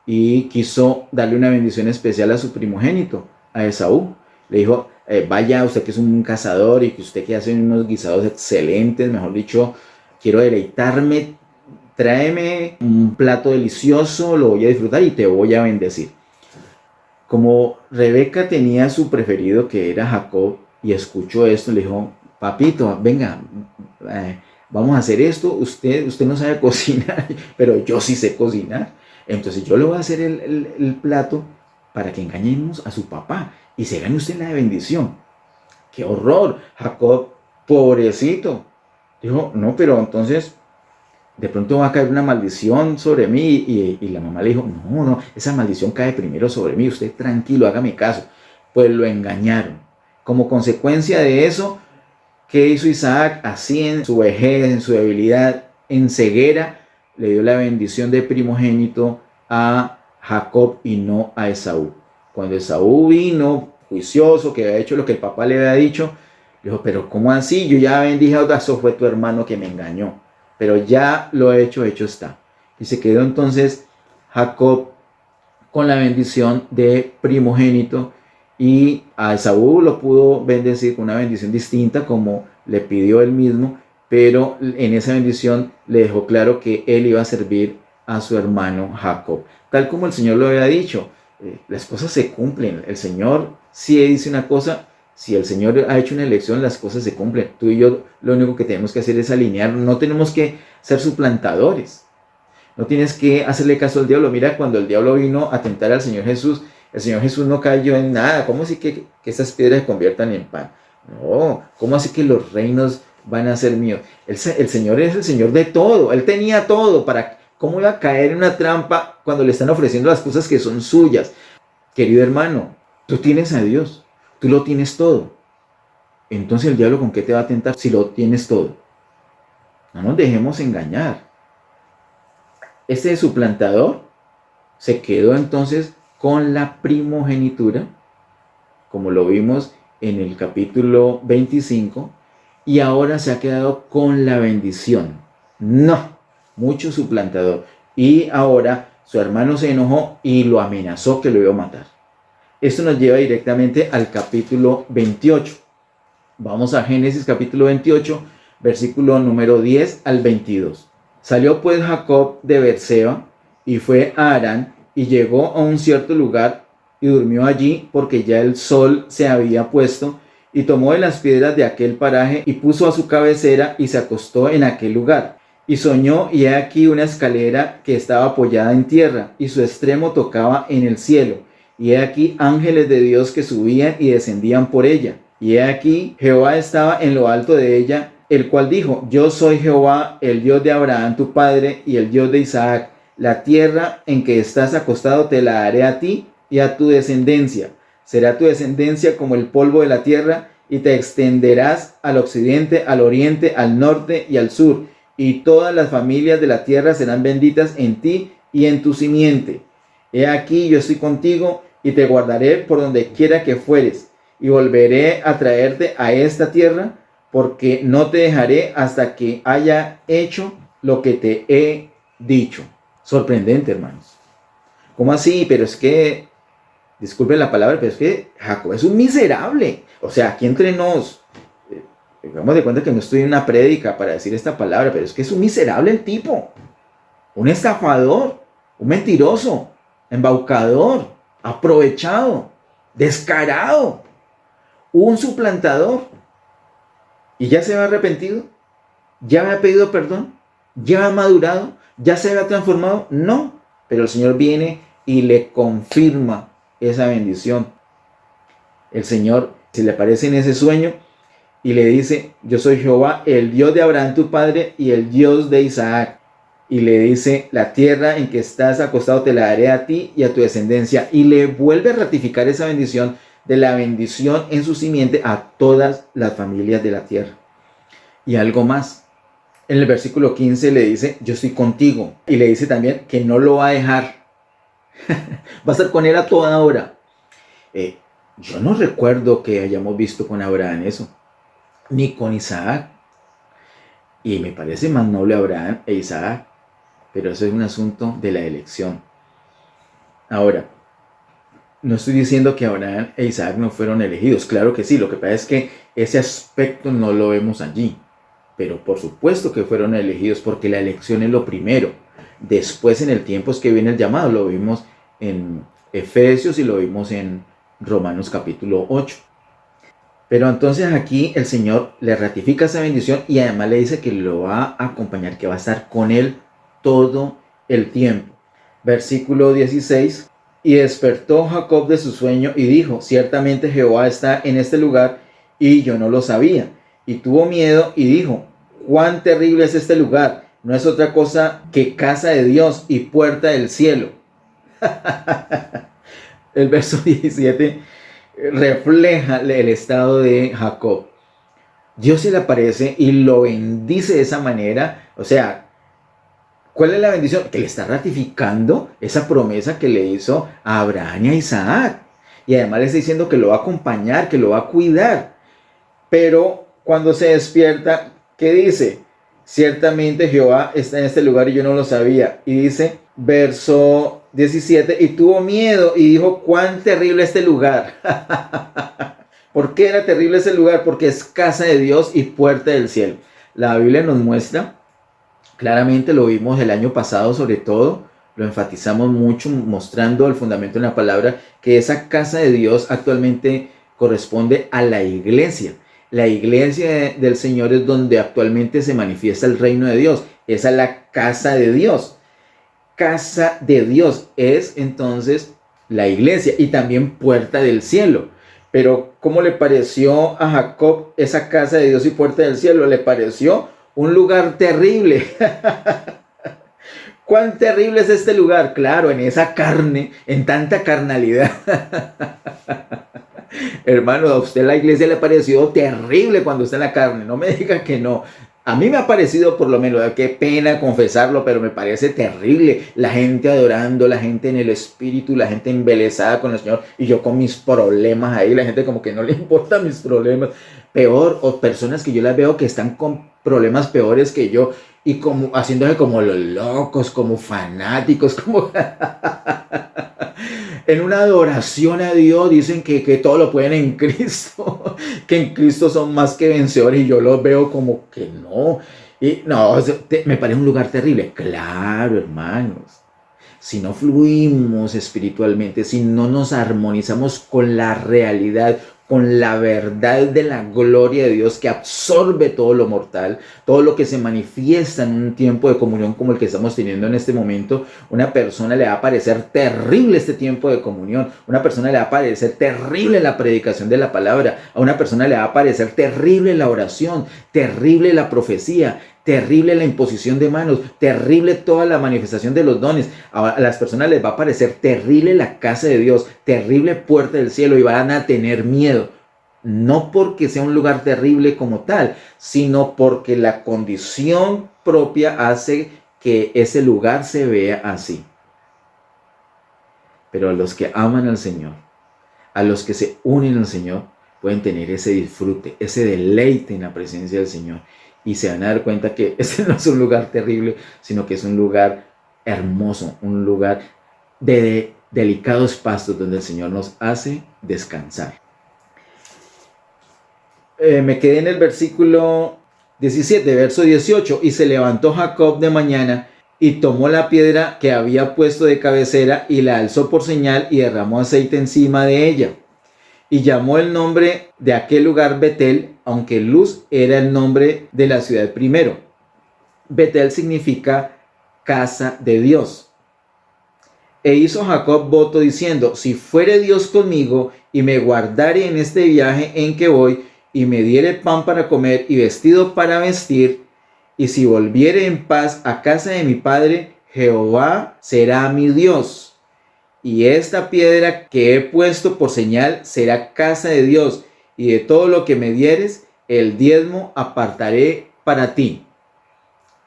y quiso darle una bendición especial a su primogénito, a Esaú. Le dijo, vaya, usted que es un cazador y que usted que hace unos guisados excelentes, mejor dicho, quiero deleitarme, tráeme un plato delicioso, lo voy a disfrutar y te voy a bendecir. Como Rebeca tenía su preferido que era Jacob y escuchó esto, le dijo, papito, venga, vamos a hacer esto, usted no sabe cocinar, pero yo sí sé cocinar. Entonces yo le voy a hacer el plato para que engañemos a su papá y se gane usted la bendición. ¡Qué horror! Jacob, pobrecito, dijo, no, pero entonces de pronto va a caer una maldición sobre mí. Y la mamá le dijo, no, esa maldición cae primero sobre mí, usted tranquilo, hágame caso. Pues lo engañaron. Como consecuencia de eso, ¿qué hizo Isaac? Así en su vejez, en su debilidad, en ceguera, le dio la bendición de primogénito a Jacob y no a Esaú. Cuando Esaú vino juicioso, que había hecho lo que el papá le había dicho, Dijo, pero ¿cómo así? Yo ya bendije a otro, eso fue tu hermano que me engañó. Pero ya lo hecho está. Y se quedó entonces Jacob con la bendición de primogénito, y a Esaú lo pudo bendecir con una bendición distinta como le pidió él mismo, pero en esa bendición le dejó claro que él iba a servir a su hermano Jacob. Tal como el Señor lo había dicho, las cosas se cumplen. El Señor sí dice una cosa, si el Señor ha hecho una elección, las cosas se cumplen. Tú y yo lo único que tenemos que hacer es alinear, no tenemos que ser suplantadores. No tienes que hacerle caso al diablo. Mira, cuando el diablo vino a tentar al Señor Jesús, el Señor Jesús no cayó en nada. ¿Cómo así que esas piedras se conviertan en pan? No, ¿cómo así que los reinos van a ser míos? El Señor es el Señor de todo. Él tenía todo. ¿Cómo iba a caer en una trampa cuando le están ofreciendo las cosas que son suyas? Querido hermano, tú tienes a Dios. Tú lo tienes todo. Entonces el diablo, ¿con qué te va a tentar si lo tienes todo? No nos dejemos engañar. Este suplantador se quedó entonces con la primogenitura, como lo vimos en el capítulo 25, y ahora se ha quedado con la bendición. No, mucho suplantador. Y ahora su hermano se enojó y lo amenazó que lo iba a matar. Esto nos lleva directamente al capítulo 28. Vamos a Génesis capítulo 28, versículo número 10 al 22. Salió pues Jacob de Beerseba y fue a Harán, y llegó a un cierto lugar y durmió allí porque ya el sol se había puesto, y tomó de las piedras de aquel paraje y puso a su cabecera y se acostó en aquel lugar. Y soñó, y he aquí una escalera que estaba apoyada en tierra, y su extremo tocaba en el cielo, y he aquí ángeles de Dios que subían y descendían por ella. Y he aquí Jehová estaba en lo alto de ella, el cual dijo: yo soy Jehová, el Dios de Abraham tu padre y el Dios de Isaac. La tierra en que estás acostado te la daré a ti y a tu descendencia. Será tu descendencia como el polvo de la tierra, y te extenderás al occidente, al oriente, al norte y al sur, y todas las familias de la tierra serán benditas en ti y en tu simiente. He aquí yo estoy contigo y te guardaré por donde quiera que fueres, y volveré a traerte a esta tierra, porque no te dejaré hasta que haya hecho lo que te he dicho. Sorprendente, hermanos. ¿Cómo así? Pero es que, disculpen la palabra, pero es que Jacob es un miserable. O sea, aquí entre nos, hagamos de cuenta que no estoy en una prédica para decir esta palabra, pero es que es un miserable el tipo. Un estafador, un mentiroso, embaucador, aprovechado, descarado, un suplantador. ¿Y ya se había arrepentido? ¿Ya había pedido perdón? ¿Ya ha madurado? ¿Ya se había transformado? No, pero el Señor viene y le confirma esa bendición. El Señor se le aparece en ese sueño y le dice: yo soy Jehová, el Dios de Abraham tu padre y el Dios de Isaac. Y le dice: la tierra en que estás acostado te la daré a ti y a tu descendencia. Y le vuelve a ratificar esa bendición, de la bendición en su simiente a todas las familias de la tierra. Y algo más. En el versículo 15 le dice: yo estoy contigo. Y le dice también que no lo va a dejar. Va a estar con él a toda hora. Yo no recuerdo que hayamos visto con Abraham eso, ni con Isaac. Y me parece más noble Abraham e Isaac, pero eso es un asunto de la elección. Ahora, no estoy diciendo que Abraham e Isaac no fueron elegidos. Claro que sí, lo que pasa es que ese aspecto no lo vemos allí. Pero por supuesto que fueron elegidos, porque la elección es lo primero. Después, en el tiempo es que viene el llamado. Lo vimos en Efesios y lo vimos en Romanos capítulo 8. Pero entonces aquí el Señor le ratifica esa bendición y además le dice que lo va a acompañar, que va a estar con él todo el tiempo. Versículo 16. Y despertó Jacob de su sueño y dijo: ciertamente Jehová está en este lugar y yo no lo sabía. Y tuvo miedo y dijo: cuán terrible es este lugar. No es otra cosa que casa de Dios y puerta del cielo. El verso 17 refleja el estado de Jacob. Dios se le aparece y lo bendice de esa manera. O sea, ¿cuál es la bendición? Que le está ratificando esa promesa que le hizo a Abraham y a Isaac. Y además le está diciendo que lo va a acompañar, que lo va a cuidar. Pero cuando se despierta, ¿qué dice? Ciertamente Jehová está en este lugar y yo no lo sabía. Y dice, verso 17, y tuvo miedo y dijo, cuán terrible este lugar. ¿Por qué era terrible ese lugar? Porque es casa de Dios y puerta del cielo. La Biblia nos muestra, claramente lo vimos el año pasado sobre todo, lo enfatizamos mucho mostrando el fundamento en la palabra, que esa casa de Dios actualmente corresponde a la iglesia. La iglesia del Señor es donde actualmente se manifiesta el reino de Dios. Esa es la casa de Dios. Casa de Dios es entonces la iglesia y también puerta del cielo. Pero ¿cómo le pareció a Jacob esa casa de Dios y puerta del cielo? Le pareció un lugar terrible. ¿Cuán terrible es este lugar? Claro, en esa carne, en tanta carnalidad. Hermano, a usted la iglesia le ha parecido terrible cuando está en la carne. No me diga que no. A mí me ha parecido, por lo menos, qué pena confesarlo, pero me parece terrible. La gente adorando, la gente en el espíritu, la gente embelesada con el Señor y yo con mis problemas ahí. La gente como que no le importan mis problemas. Peor, o personas que yo las veo que están con problemas peores que yo y como haciéndose como los locos, como fanáticos, como... En una adoración a Dios dicen que todo lo pueden en Cristo, que en Cristo son más que vencedores y yo los veo como que no. Y no, me parece un lugar terrible. Claro, hermanos. Si no fluimos espiritualmente, si no nos armonizamos con la realidad, con la verdad de la gloria de Dios que absorbe todo lo mortal, todo lo que se manifiesta en un tiempo de comunión como el que estamos teniendo en este momento, una persona le va a parecer terrible este tiempo de comunión, una persona le va a parecer terrible la predicación de la palabra, a una persona le va a parecer terrible la oración, terrible la profecía, terrible la imposición de manos, terrible toda la manifestación de los dones. A las personas les va a parecer terrible la casa de Dios, terrible puerta del cielo y van a tener miedo. No porque sea un lugar terrible como tal, sino porque la condición propia hace que ese lugar se vea así. Pero a los que aman al Señor, a los que se unen al Señor, pueden tener ese disfrute, ese deleite en la presencia del Señor. Y se van a dar cuenta que este no es un lugar terrible, sino que es un lugar hermoso, un lugar de delicados pastos donde el Señor nos hace descansar. Me quedé en el versículo 17, verso 18. Y se levantó Jacob de mañana y tomó la piedra que había puesto de cabecera y la alzó por señal y derramó aceite encima de ella. Y llamó el nombre de aquel lugar Betel, aunque Luz era el nombre de la ciudad primero. Betel significa casa de Dios. E hizo Jacob voto diciendo, si fuere Dios conmigo y me guardare en este viaje en que voy, y me diere pan para comer y vestido para vestir, y si volviere en paz a casa de mi padre, Jehová será mi Dios. Y esta piedra que he puesto por señal será casa de Dios, y de todo lo que me dieres, el diezmo apartaré para ti.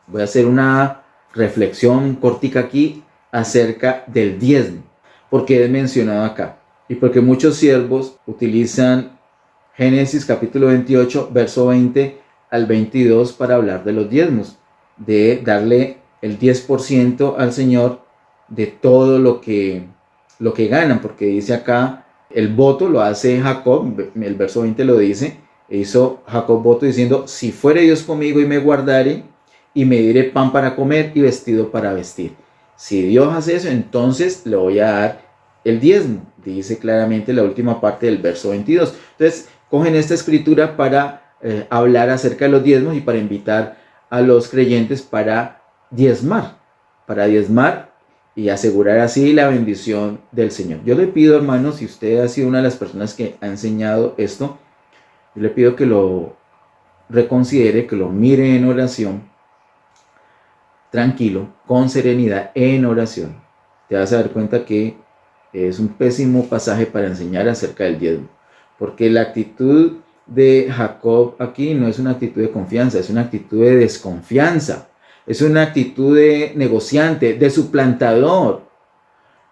Voy a hacer una reflexión cortica aquí acerca del diezmo, porque es mencionado acá, y porque muchos siervos utilizan Génesis capítulo 28, verso 20 al 22 para hablar de los diezmos, de darle el 10% al Señor de todo lo que ganan, porque dice acá, el voto lo hace Jacob, el verso 20 lo dice, hizo Jacob voto diciendo, si fuere Dios conmigo y me guardare, y me diere pan para comer y vestido para vestir. Si Dios hace eso, entonces le voy a dar el diezmo, dice claramente la última parte del verso 22. Entonces, cogen esta escritura para hablar acerca de los diezmos y para invitar a los creyentes para diezmar y asegurar así la bendición del Señor. Yo le pido, hermanos, si usted ha sido una de las personas que ha enseñado esto, yo le pido que lo reconsidere, que lo mire en oración, tranquilo, con serenidad, en oración. Te vas a dar cuenta que es un pésimo pasaje para enseñar acerca del diezmo, porque la actitud de Jacob aquí no es una actitud de confianza, es una actitud de desconfianza. Es una actitud de negociante, de suplantador.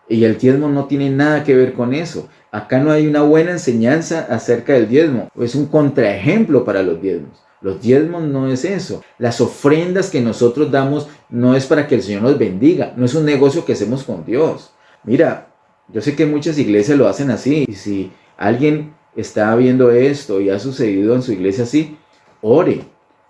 Y el diezmo no tiene nada que ver con eso. Acá no hay una buena enseñanza acerca del diezmo. Es un contraejemplo para los diezmos. Los diezmos no es eso. Las ofrendas que nosotros damos no es para que el Señor nos bendiga. No es un negocio que hacemos con Dios. Mira, yo sé que muchas iglesias lo hacen así. Y si alguien está viendo esto y ha sucedido en su iglesia así, ore.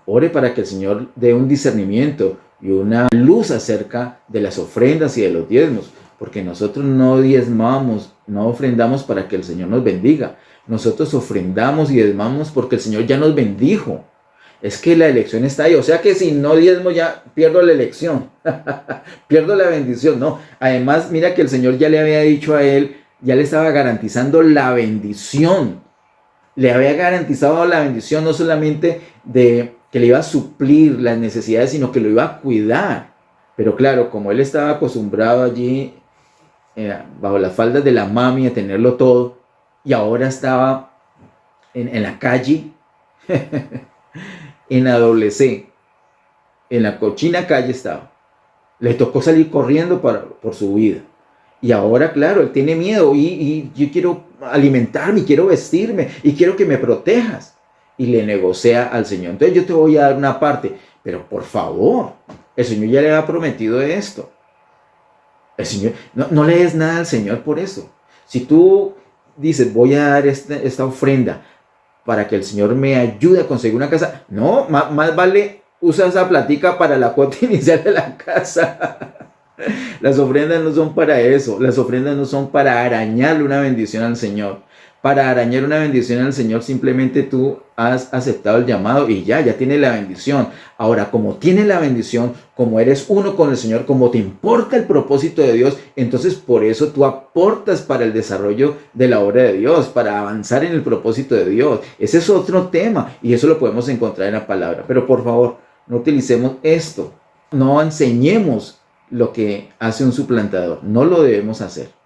Ore para que el Señor dé un discernimiento y una luz acerca de las ofrendas y de los diezmos. Porque nosotros no diezmamos, no ofrendamos para que el Señor nos bendiga. Nosotros ofrendamos y diezmamos porque el Señor ya nos bendijo. Es que la elección está ahí. O sea que si no diezmo ya pierdo la elección. Pierdo la bendición. No. Además, mira que el Señor ya le había dicho a él, ya le estaba garantizando la bendición. Le había garantizado la bendición no solamente de que le iba a suplir las necesidades, sino que lo iba a cuidar. Pero claro, como él estaba acostumbrado allí bajo las faldas de la mami a tenerlo todo, y ahora estaba en la calle, en la doble C, en la cochina calle estaba. Le tocó salir corriendo por su vida. Y ahora, claro, él tiene miedo y yo quiero alimentarme, quiero vestirme y quiero que me protejas. Y le negocia al Señor. Entonces yo te voy a dar una parte, pero por favor, el Señor ya le ha prometido esto. El Señor, no le des nada al Señor por eso. Si tú dices, voy a dar esta ofrenda para que el Señor me ayude a conseguir una casa, no, más vale usa esa platica para la cuota inicial de la casa. Las ofrendas no son para eso. Las ofrendas no son para arañarle una bendición al Señor. Para arañar una bendición al Señor simplemente tú has aceptado el llamado y ya tienes la bendición. Ahora, como tienes la bendición, como eres uno con el Señor, como te importa el propósito de Dios, entonces por eso tú aportas para el desarrollo de la obra de Dios, para avanzar en el propósito de Dios. Ese es otro tema y eso lo podemos encontrar en la palabra. Pero por favor, no utilicemos esto. No enseñemos lo que hace un suplantador. No lo debemos hacer.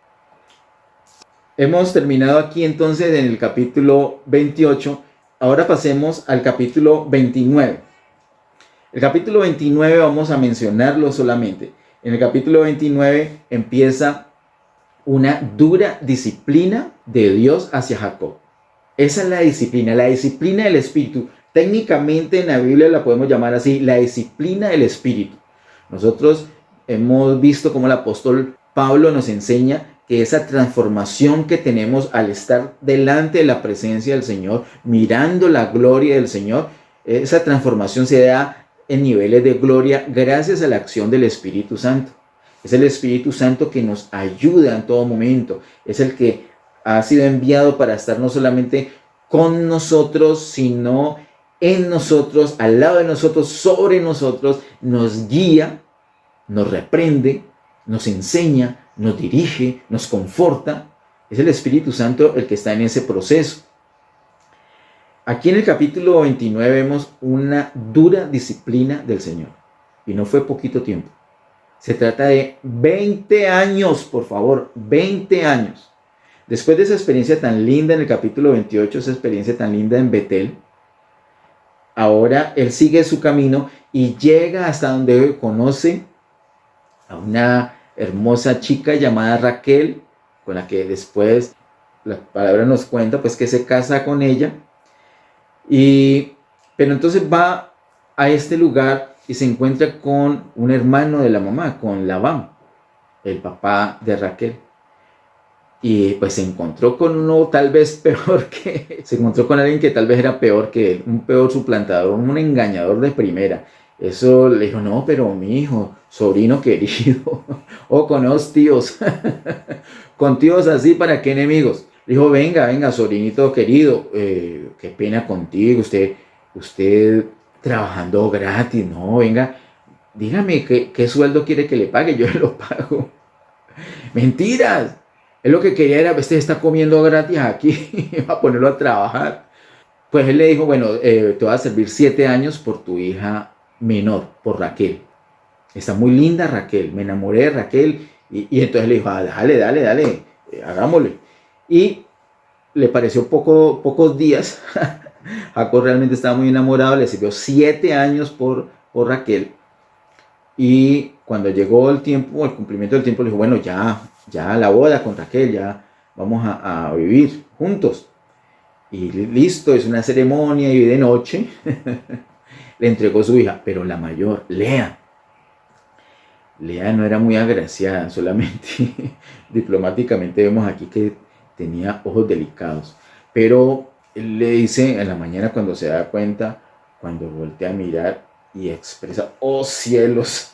Hemos terminado aquí entonces en el capítulo 28. Ahora pasemos al capítulo 29. El capítulo 29 vamos a mencionarlo solamente. En el capítulo 29 empieza una dura disciplina de Dios hacia Jacob. Esa es la disciplina del Espíritu. Técnicamente en la Biblia la podemos llamar así, la disciplina del Espíritu. Nosotros hemos visto cómo el apóstol Pablo nos enseña que esa transformación que tenemos al estar delante de la presencia del Señor, mirando la gloria del Señor, esa transformación se da en niveles de gloria gracias a la acción del Espíritu Santo. Es el Espíritu Santo que nos ayuda en todo momento. Es el que ha sido enviado para estar no solamente con nosotros, sino en nosotros, al lado de nosotros, sobre nosotros, nos guía, nos reprende, nos enseña, nos dirige, nos conforta. Es el Espíritu Santo el que está en ese proceso. Aquí en el capítulo 29 vemos una dura disciplina del Señor. Y no fue poquito tiempo. Se trata de 20 años, por favor, 20 años. Después de esa experiencia tan linda en el capítulo 28, esa experiencia tan linda en Betel, ahora él sigue su camino y llega hasta donde conoce a una hermosa chica llamada Raquel, con la que después la palabra nos cuenta pues que se casa con ella. Pero entonces va a este lugar y se encuentra con un hermano de la mamá, con Labán, el papá de Raquel. Y pues se encontró con uno tal vez peor se encontró con alguien que tal vez era peor que él, un peor suplantador, un engañador de primera. Eso le dijo, no, pero mi hijo, sobrino querido, o con los tíos, con tíos así, ¿para qué enemigos? Le dijo, venga, sobrinito querido, qué pena contigo, usted trabajando gratis, no, venga, dígame qué sueldo quiere que le pague, yo lo pago. Mentiras, él lo que quería era, usted está comiendo gratis aquí, va a ponerlo a trabajar. Pues él le dijo, bueno, te voy a servir 7 años por tu hija menor, por Raquel. Está muy linda Raquel, me enamoré de Raquel. Y entonces le dijo, dale, hagámosle. Y le pareció pocos días. Jacob realmente estaba muy enamorado, le sirvió 7 años por Raquel. Y cuando llegó el tiempo, el cumplimiento del tiempo, le dijo, bueno, ya la boda con Raquel, ya vamos a vivir juntos. Y listo, es una ceremonia y de noche le entregó su hija, pero la mayor, Lea. Lea no era muy agraciada, solamente diplomáticamente vemos aquí que tenía ojos delicados. Pero él le dice en la mañana cuando se da cuenta, cuando voltea a mirar y expresa, oh cielos,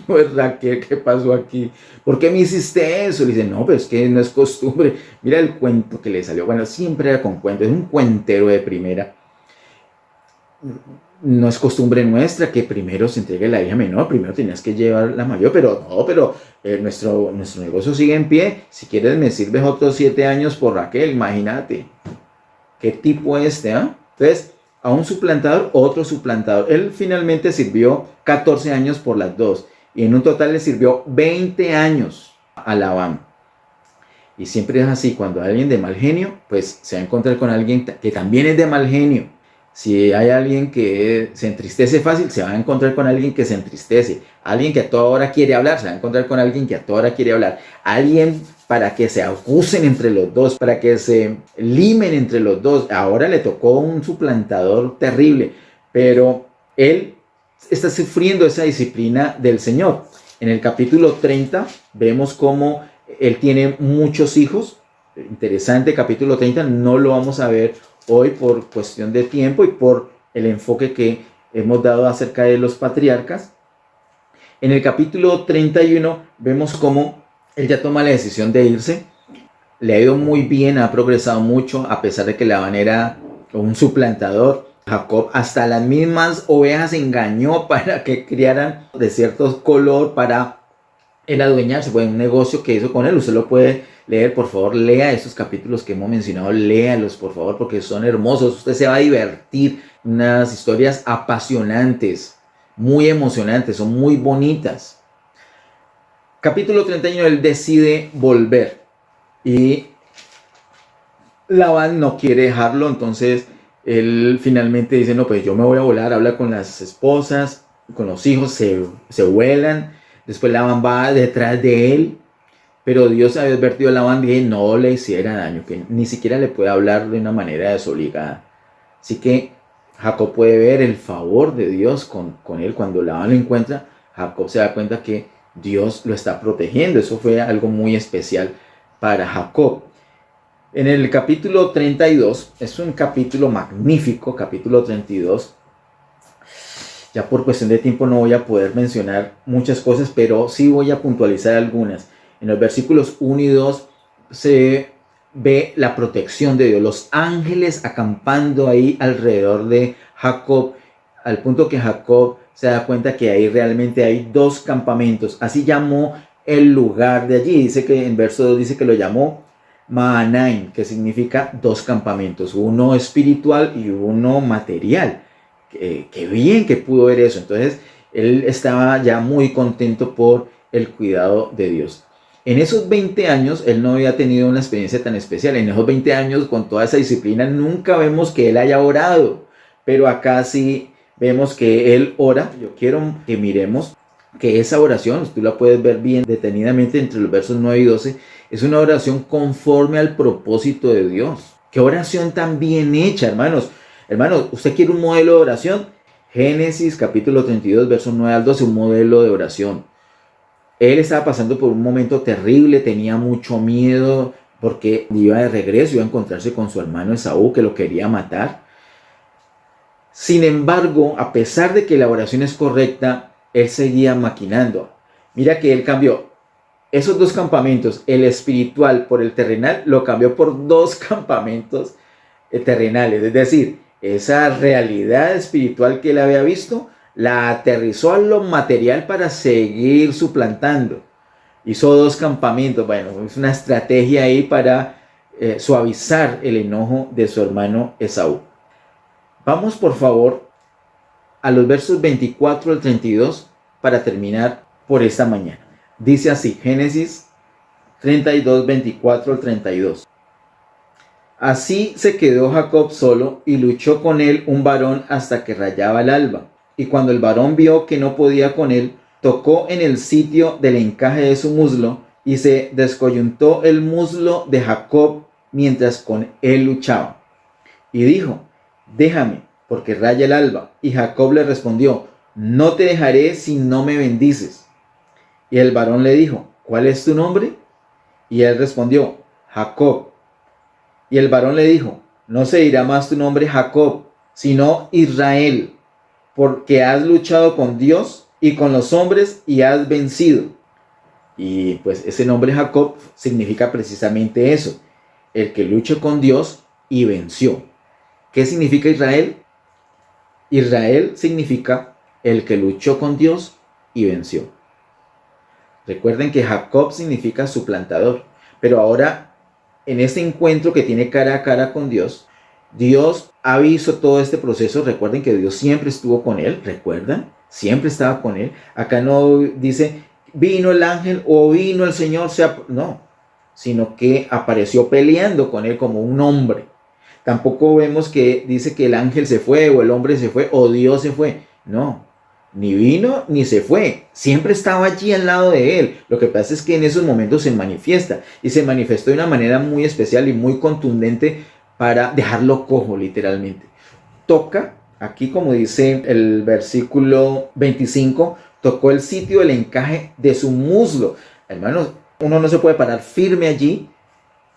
pues Raquel, ¿qué pasó aquí? ¿Por qué me hiciste eso? Le dice, no, pero es que no es costumbre. Mira el cuento que le salió. Bueno, siempre era con cuentos, es un cuentero de primera. No es costumbre nuestra que primero se entregue la hija menor, primero tenías que llevar la mayor, pero no, pero nuestro negocio sigue en pie. Si quieres me sirves otros 7 años por Raquel, imagínate. ¿Qué tipo este, ah? Entonces, a un suplantador, otro suplantador. Él finalmente sirvió 14 años por las dos y en un total le sirvió 20 años a Labán. Y siempre es así, cuando hay alguien de mal genio, pues se va a encontrar con alguien que también es de mal genio. Si hay alguien que se entristece fácil, se va a encontrar con alguien que se entristece. Alguien que a toda hora quiere hablar, se va a encontrar con alguien que a toda hora quiere hablar. Alguien para que se acusen entre los dos, para que se limen entre los dos. Ahora le tocó un suplantador terrible, pero él está sufriendo esa disciplina del Señor. En el capítulo 30 vemos cómo él tiene muchos hijos. Interesante, capítulo 30, no lo vamos a ver hoy por cuestión de tiempo y por el enfoque que hemos dado acerca de los patriarcas. En el capítulo 31 vemos cómo él ya toma la decisión de irse. Le ha ido muy bien, ha progresado mucho, a pesar de que Labán era un suplantador. Jacob hasta las mismas ovejas engañó para que criaran de cierto color para él adueñarse. Fue un negocio que hizo con él. Usted lo puede leer, por favor, lea esos capítulos que hemos mencionado, léalos por favor porque son hermosos, usted se va a divertir, unas historias apasionantes, muy emocionantes, son muy bonitas. Capítulo 31, él decide volver y Labán no quiere dejarlo, entonces él finalmente dice, no, pues yo me voy a volar, habla con las esposas, con los hijos, se vuelan, después Labán va detrás de él. Pero Dios había advertido a Labán que no le hiciera daño, que ni siquiera le puede hablar de una manera desobligada. Así que Jacob puede ver el favor de Dios con él. Cuando Labán lo encuentra, Jacob se da cuenta que Dios lo está protegiendo. Eso fue algo muy especial para Jacob. En el capítulo 32, es un capítulo magnífico, capítulo 32. Ya por cuestión de tiempo no voy a poder mencionar muchas cosas, pero sí voy a puntualizar algunas. En los versículos 1 y 2 se ve la protección de Dios, los ángeles acampando ahí alrededor de Jacob, al punto que Jacob se da cuenta que ahí realmente hay 2 campamentos. Así llamó el lugar de allí. Dice que en verso 2 dice que lo llamó Mahanaim, que significa 2 campamentos, uno espiritual y uno material. Qué bien que pudo ver eso. Entonces él estaba ya muy contento por el cuidado de Dios. En esos 20 años, él no había tenido una experiencia tan especial. En esos 20 años, con toda esa disciplina, nunca vemos que él haya orado. Pero acá sí vemos que él ora. Yo quiero que miremos que esa oración, tú la puedes ver bien detenidamente entre los versos 9 y 12, es una oración conforme al propósito de Dios. ¡Qué oración tan bien hecha, hermanos! Hermanos, ¿usted quiere un modelo de oración? Génesis capítulo 32, versos 9 al 12, un modelo de oración. Él estaba pasando por un momento terrible, tenía mucho miedo porque iba de regreso, iba a encontrarse con su hermano Esaú que lo quería matar. Sin embargo, a pesar de que la oración es correcta, él seguía maquinando. Mira que él cambió esos 2 campamentos, el espiritual por el terrenal, lo cambió por 2 campamentos terrenales. Es decir, esa realidad espiritual que él había visto, la aterrizó a lo material para seguir suplantando. Hizo 2 campamentos. Bueno, es una estrategia ahí para suavizar el enojo de su hermano Esaú. Vamos por favor a los versos 24 al 32 para terminar por esta mañana. Dice así, Génesis 32, 24 al 32. Así se quedó Jacob solo y luchó con él un varón hasta que rayaba el alba. Y cuando el varón vio que no podía con él, tocó en el sitio del encaje de su muslo y se descoyuntó el muslo de Jacob mientras con él luchaba. Y dijo: déjame, porque raya el alba. Y Jacob le respondió: no te dejaré si no me bendices. Y el varón le dijo: ¿cuál es tu nombre? Y él respondió: Jacob. Y el varón le dijo: no se dirá más tu nombre Jacob, sino Israel, porque has luchado con Dios y con los hombres y has vencido. Y pues ese nombre Jacob significa precisamente eso: el que luchó con Dios y venció. ¿Qué significa Israel? Israel significa el que luchó con Dios y venció. Recuerden que Jacob significa suplantador, pero ahora en este encuentro que tiene cara a cara con Dios, Dios ha visto todo este proceso. Recuerden que Dios siempre estuvo con él, ¿recuerdan? Siempre estaba con él. Acá no dice vino el ángel o vino el Señor, no, sino que apareció peleando con él como un hombre. Tampoco vemos que dice que el ángel se fue o el hombre se fue o Dios se fue. No, ni vino ni se fue. Siempre estaba allí al lado de él. Lo que pasa es que en esos momentos se manifiesta y se manifestó de una manera muy especial y muy contundente para dejarlo cojo, literalmente. Toca, aquí como dice el versículo 25, tocó el sitio del encaje de su muslo. Hermanos, uno no se puede parar firme allí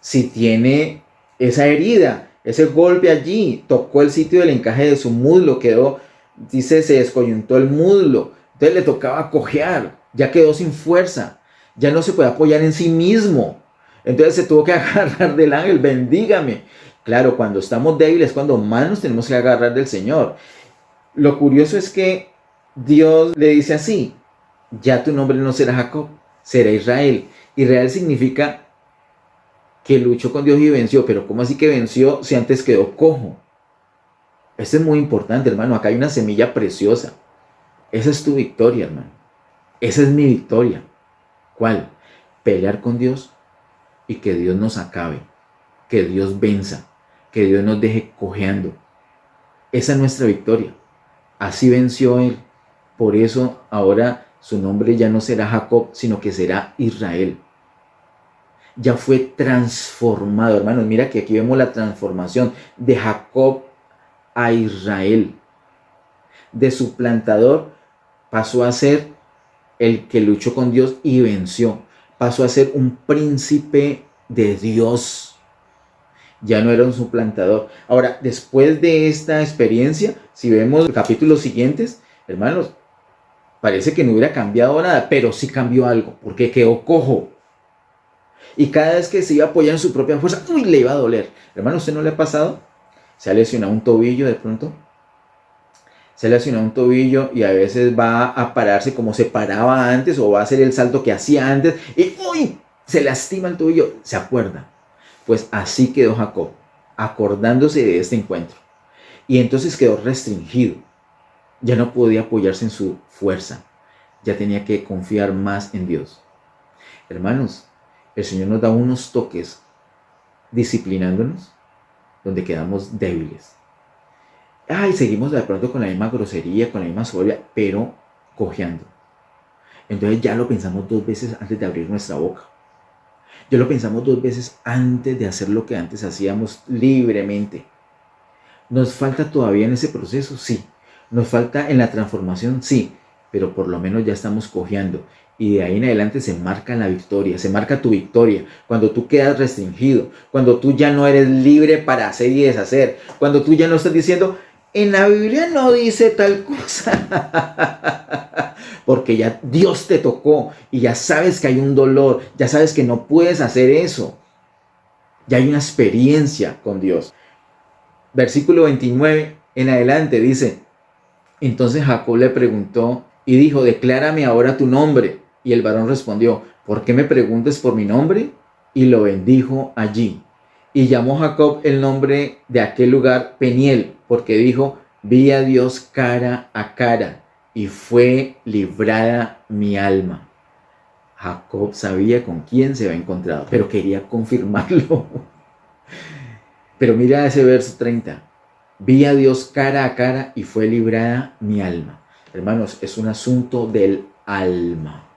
si tiene esa herida, ese golpe allí. Tocó el sitio del encaje de su muslo, quedó, dice, se descoyuntó el muslo. Entonces le tocaba cojear, ya quedó sin fuerza, ya no se puede apoyar en sí mismo. Entonces se tuvo que agarrar del ángel: bendígame. Claro, cuando estamos débiles, cuando más nos tenemos que agarrar del Señor. Lo curioso es que Dios le dice así: ya tu nombre no será Jacob, será Israel. Israel significa que luchó con Dios y venció. Pero ¿cómo así que venció si antes quedó cojo? Esto es muy importante, hermano. Acá hay una semilla preciosa. Esa es tu victoria, hermano. Esa es mi victoria. ¿Cuál? Pelear con Dios y que Dios nos acabe, que Dios venza, que Dios nos deje cojeando. Esa es nuestra victoria. Así venció Él. Por eso ahora su nombre ya no será Jacob, sino que será Israel. Ya fue transformado, hermanos. Mira que aquí vemos la transformación de Jacob a Israel. De suplantador pasó a ser el que luchó con Dios y venció. Pasó a ser un príncipe de Dios. Ya no era un suplantador. Ahora, después de esta experiencia, si vemos los capítulos siguientes, hermanos, parece que no hubiera cambiado nada, pero sí cambió algo, porque quedó cojo. Y cada vez que se iba a apoyar en su propia fuerza, ¡uy!, le iba a doler. Hermano, ¿usted no le ha pasado? ¿Se ha lesionado un tobillo de pronto? Se ha lesionado un tobillo y a veces va a pararse como se paraba antes, o va a hacer el salto que hacía antes y ¡uy!, se lastima el tobillo. ¿Se acuerda? Pues así quedó Jacob, acordándose de este encuentro. Y entonces quedó restringido. Ya no podía apoyarse en su fuerza. Ya tenía que confiar más en Dios. Hermanos, el Señor nos da unos toques disciplinándonos donde quedamos débiles. Y seguimos de pronto con la misma grosería, con la misma soberbia, pero cojeando. Entonces ya lo pensamos dos veces antes de abrir nuestra boca. Ya lo pensamos dos veces antes de hacer lo que antes hacíamos libremente. ¿Nos falta todavía en ese proceso? Sí. ¿Nos falta en la transformación? Sí. Pero por lo menos ya estamos cojeando. Y de ahí en adelante se marca la victoria, se marca tu victoria. Cuando tú quedas restringido, cuando tú ya no eres libre para hacer y deshacer, cuando tú ya no estás diciendo: en la Biblia no dice tal cosa. Porque ya Dios te tocó y ya sabes que hay un dolor, ya sabes que no puedes hacer eso. Ya hay una experiencia con Dios. Versículo 29 en adelante dice: entonces Jacob le preguntó y dijo: declárame ahora tu nombre. Y el varón respondió: ¿por qué me preguntas por mi nombre? Y lo bendijo allí. Y llamó Jacob el nombre de aquel lugar Peniel, porque dijo: vi a Dios cara a cara, y fue librada mi alma. Jacob sabía con quién se había encontrado, pero quería confirmarlo. Pero mira ese verso 30. Vi a Dios cara a cara y fue librada mi alma. Hermanos, es un asunto del alma.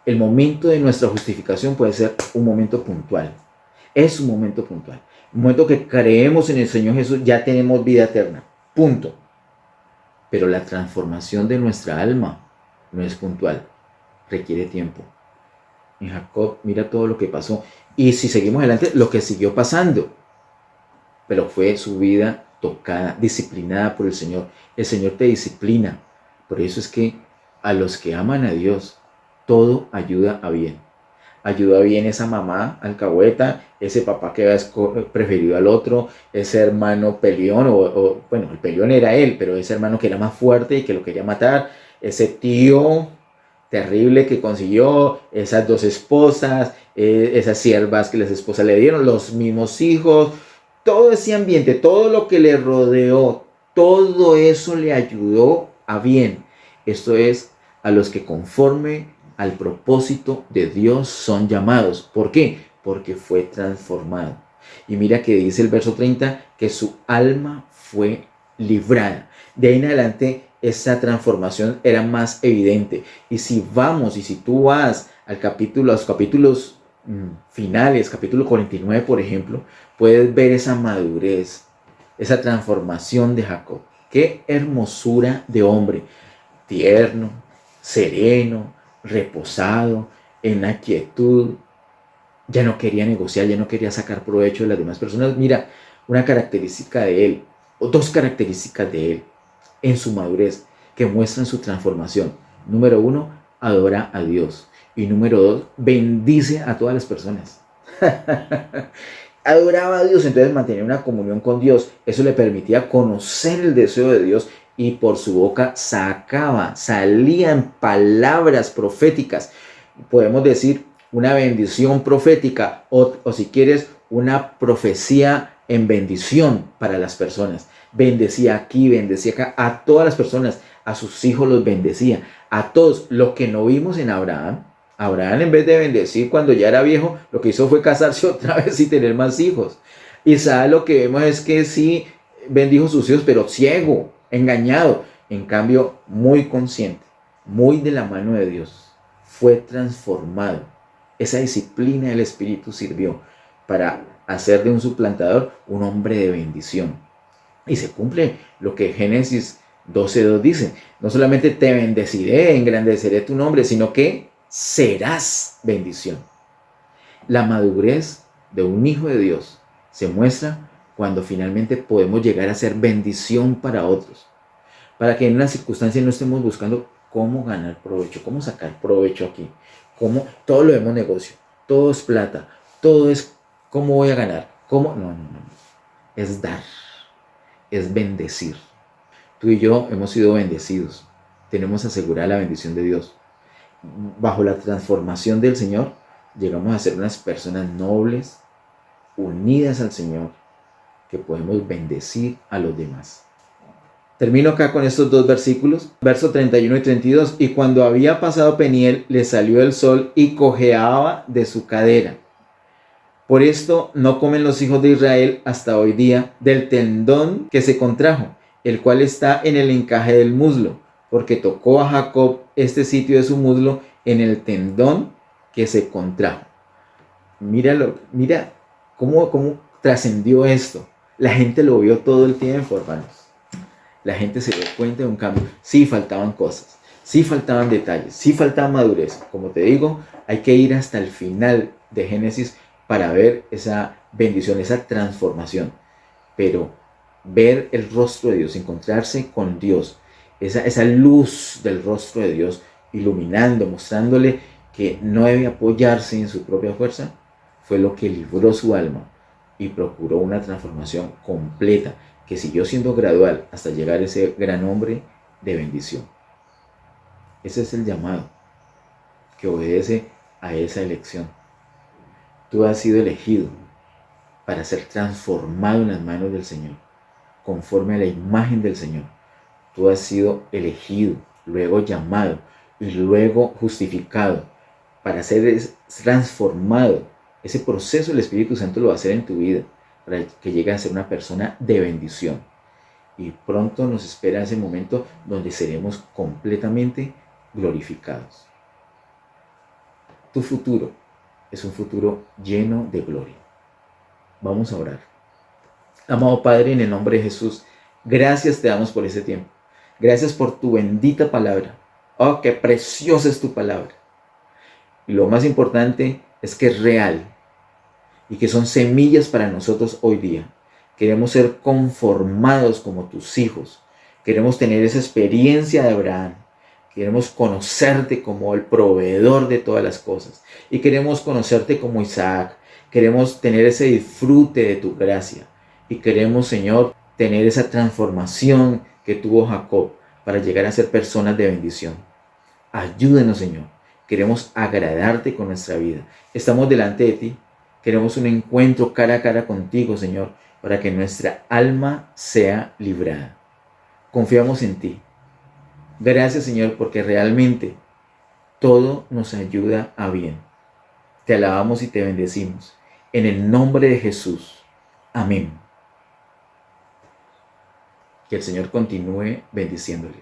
El momento de nuestra justificación puede ser un momento puntual. Es un momento puntual. Un momento que creemos en el Señor Jesús, ya tenemos vida eterna. Punto. Pero la transformación de nuestra alma no es puntual. Requiere tiempo. En Jacob, mira todo lo que pasó. Y si seguimos adelante, lo que siguió pasando. Pero fue su vida tocada, disciplinada por el Señor. El Señor te disciplina. Por eso es que a los que aman a Dios, todo ayuda a bien. Ayuda bien esa mamá alcahueta, ese papá que había preferido al otro, ese hermano peleón, bueno, el peleón era él, pero ese hermano que era más fuerte y que lo quería matar, ese tío terrible que consiguió, esas dos esposas, esas siervas que las esposas le dieron, los mismos hijos, todo ese ambiente, todo lo que le rodeó, todo eso le ayudó a bien. Esto es a los que conforme al propósito de Dios son llamados. ¿Por qué? Porque fue transformado. Y mira que dice el verso 30 que su alma fue librada. De ahí en adelante esa transformación era más evidente. Y si tú vas al capítulo, a los capítulos finales, capítulo 49 por ejemplo, puedes ver esa madurez, esa transformación de Jacob. Qué hermosura de hombre, tierno, sereno, reposado, en la quietud. Ya no quería negociar, ya no quería sacar provecho de las demás personas. Mira, una característica de él, o dos características de él, en su madurez, que muestran su transformación. Número 1, adora a Dios. Y número 2, bendice a todas las personas. Adoraba a Dios, entonces mantenía una comunión con Dios. Eso le permitía conocer el deseo de Dios y por su boca salían palabras proféticas. Podemos decir una bendición profética o si quieres una profecía en bendición para las personas. Bendecía aquí, bendecía acá, a todas las personas, a sus hijos los bendecía, a todos. Lo que no vimos en Abraham, en vez de bendecir cuando ya era viejo, lo que hizo fue casarse otra vez y tener más hijos. Isaac lo que vemos es que sí bendijo sus hijos, pero ciego, engañado. En cambio, muy consciente, muy de la mano de Dios. Fue transformado. Esa disciplina del Espíritu sirvió para hacer de un suplantador un hombre de bendición. Y se cumple lo que Génesis 12:2 dice. No solamente te bendeciré, engrandeceré tu nombre, sino que serás bendición. La madurez de un hijo de Dios se muestra cuando finalmente podemos llegar a ser bendición para otros. Para que en una circunstancia no estemos buscando cómo ganar provecho, cómo sacar provecho aquí. Cómo, todo lo vemos negocio, todo es plata, todo es cómo voy a ganar. No. Es dar, es bendecir. Tú y yo hemos sido bendecidos. Tenemos asegurada la bendición de Dios. Bajo la transformación del Señor, llegamos a ser unas personas nobles, unidas al Señor, que podemos bendecir a los demás. Termino acá con estos dos versículos, versos 31 y 32. Y cuando había pasado Peniel, le salió el sol y cojeaba de su cadera. Por esto no comen los hijos de Israel hasta hoy día del tendón que se contrajo, el cual está en el encaje del muslo, porque tocó a Jacob este sitio de su muslo en el tendón que se contrajo. Mira cómo trascendió esto. La gente lo vio todo el tiempo, hermanos. La gente se dio cuenta de un cambio. Sí faltaban cosas, sí faltaban detalles, sí faltaba madurez. Como te digo, hay que ir hasta el final de Génesis para ver esa bendición, esa transformación. Pero ver el rostro de Dios, encontrarse con Dios, esa luz del rostro de Dios iluminando, mostrándole que no debe apoyarse en su propia fuerza, fue lo que libró su alma y procuró una transformación completa que siguió siendo gradual hasta llegar a ese gran hombre de bendición. Ese es el llamado que obedece a esa elección. Tú has sido elegido para ser transformado en las manos del Señor, conforme a la imagen del Señor. Tú has sido elegido, luego llamado y luego justificado para ser transformado. Ese proceso el Espíritu Santo lo va a hacer en tu vida, para que llegue a ser una persona de bendición. Y pronto nos espera ese momento donde seremos completamente glorificados. tu futuro es un futuro lleno de gloria. Vamos a orar. Amado Padre, en el nombre de Jesús, gracias te damos por ese tiempo. Gracias por tu bendita palabra. Oh, qué preciosa es tu palabra. Y lo más importante es que es real y que son semillas para nosotros hoy día. Queremos ser conformados como tus hijos. Queremos tener esa experiencia de Abraham. Queremos conocerte como el proveedor de todas las cosas. Y queremos conocerte como Isaac. Queremos tener ese disfrute de tu gracia. Y queremos, Señor, tener esa transformación que tuvo Jacob para llegar a ser personas de bendición. Ayúdenos, Señor. Queremos agradarte con nuestra vida. Estamos delante de ti. Queremos un encuentro cara a cara contigo, Señor, para que nuestra alma sea librada. Confiamos en ti. Gracias, Señor, porque realmente todo nos ayuda a bien. Te alabamos y te bendecimos. En el nombre de Jesús. Amén. Que el Señor continúe bendiciéndoles.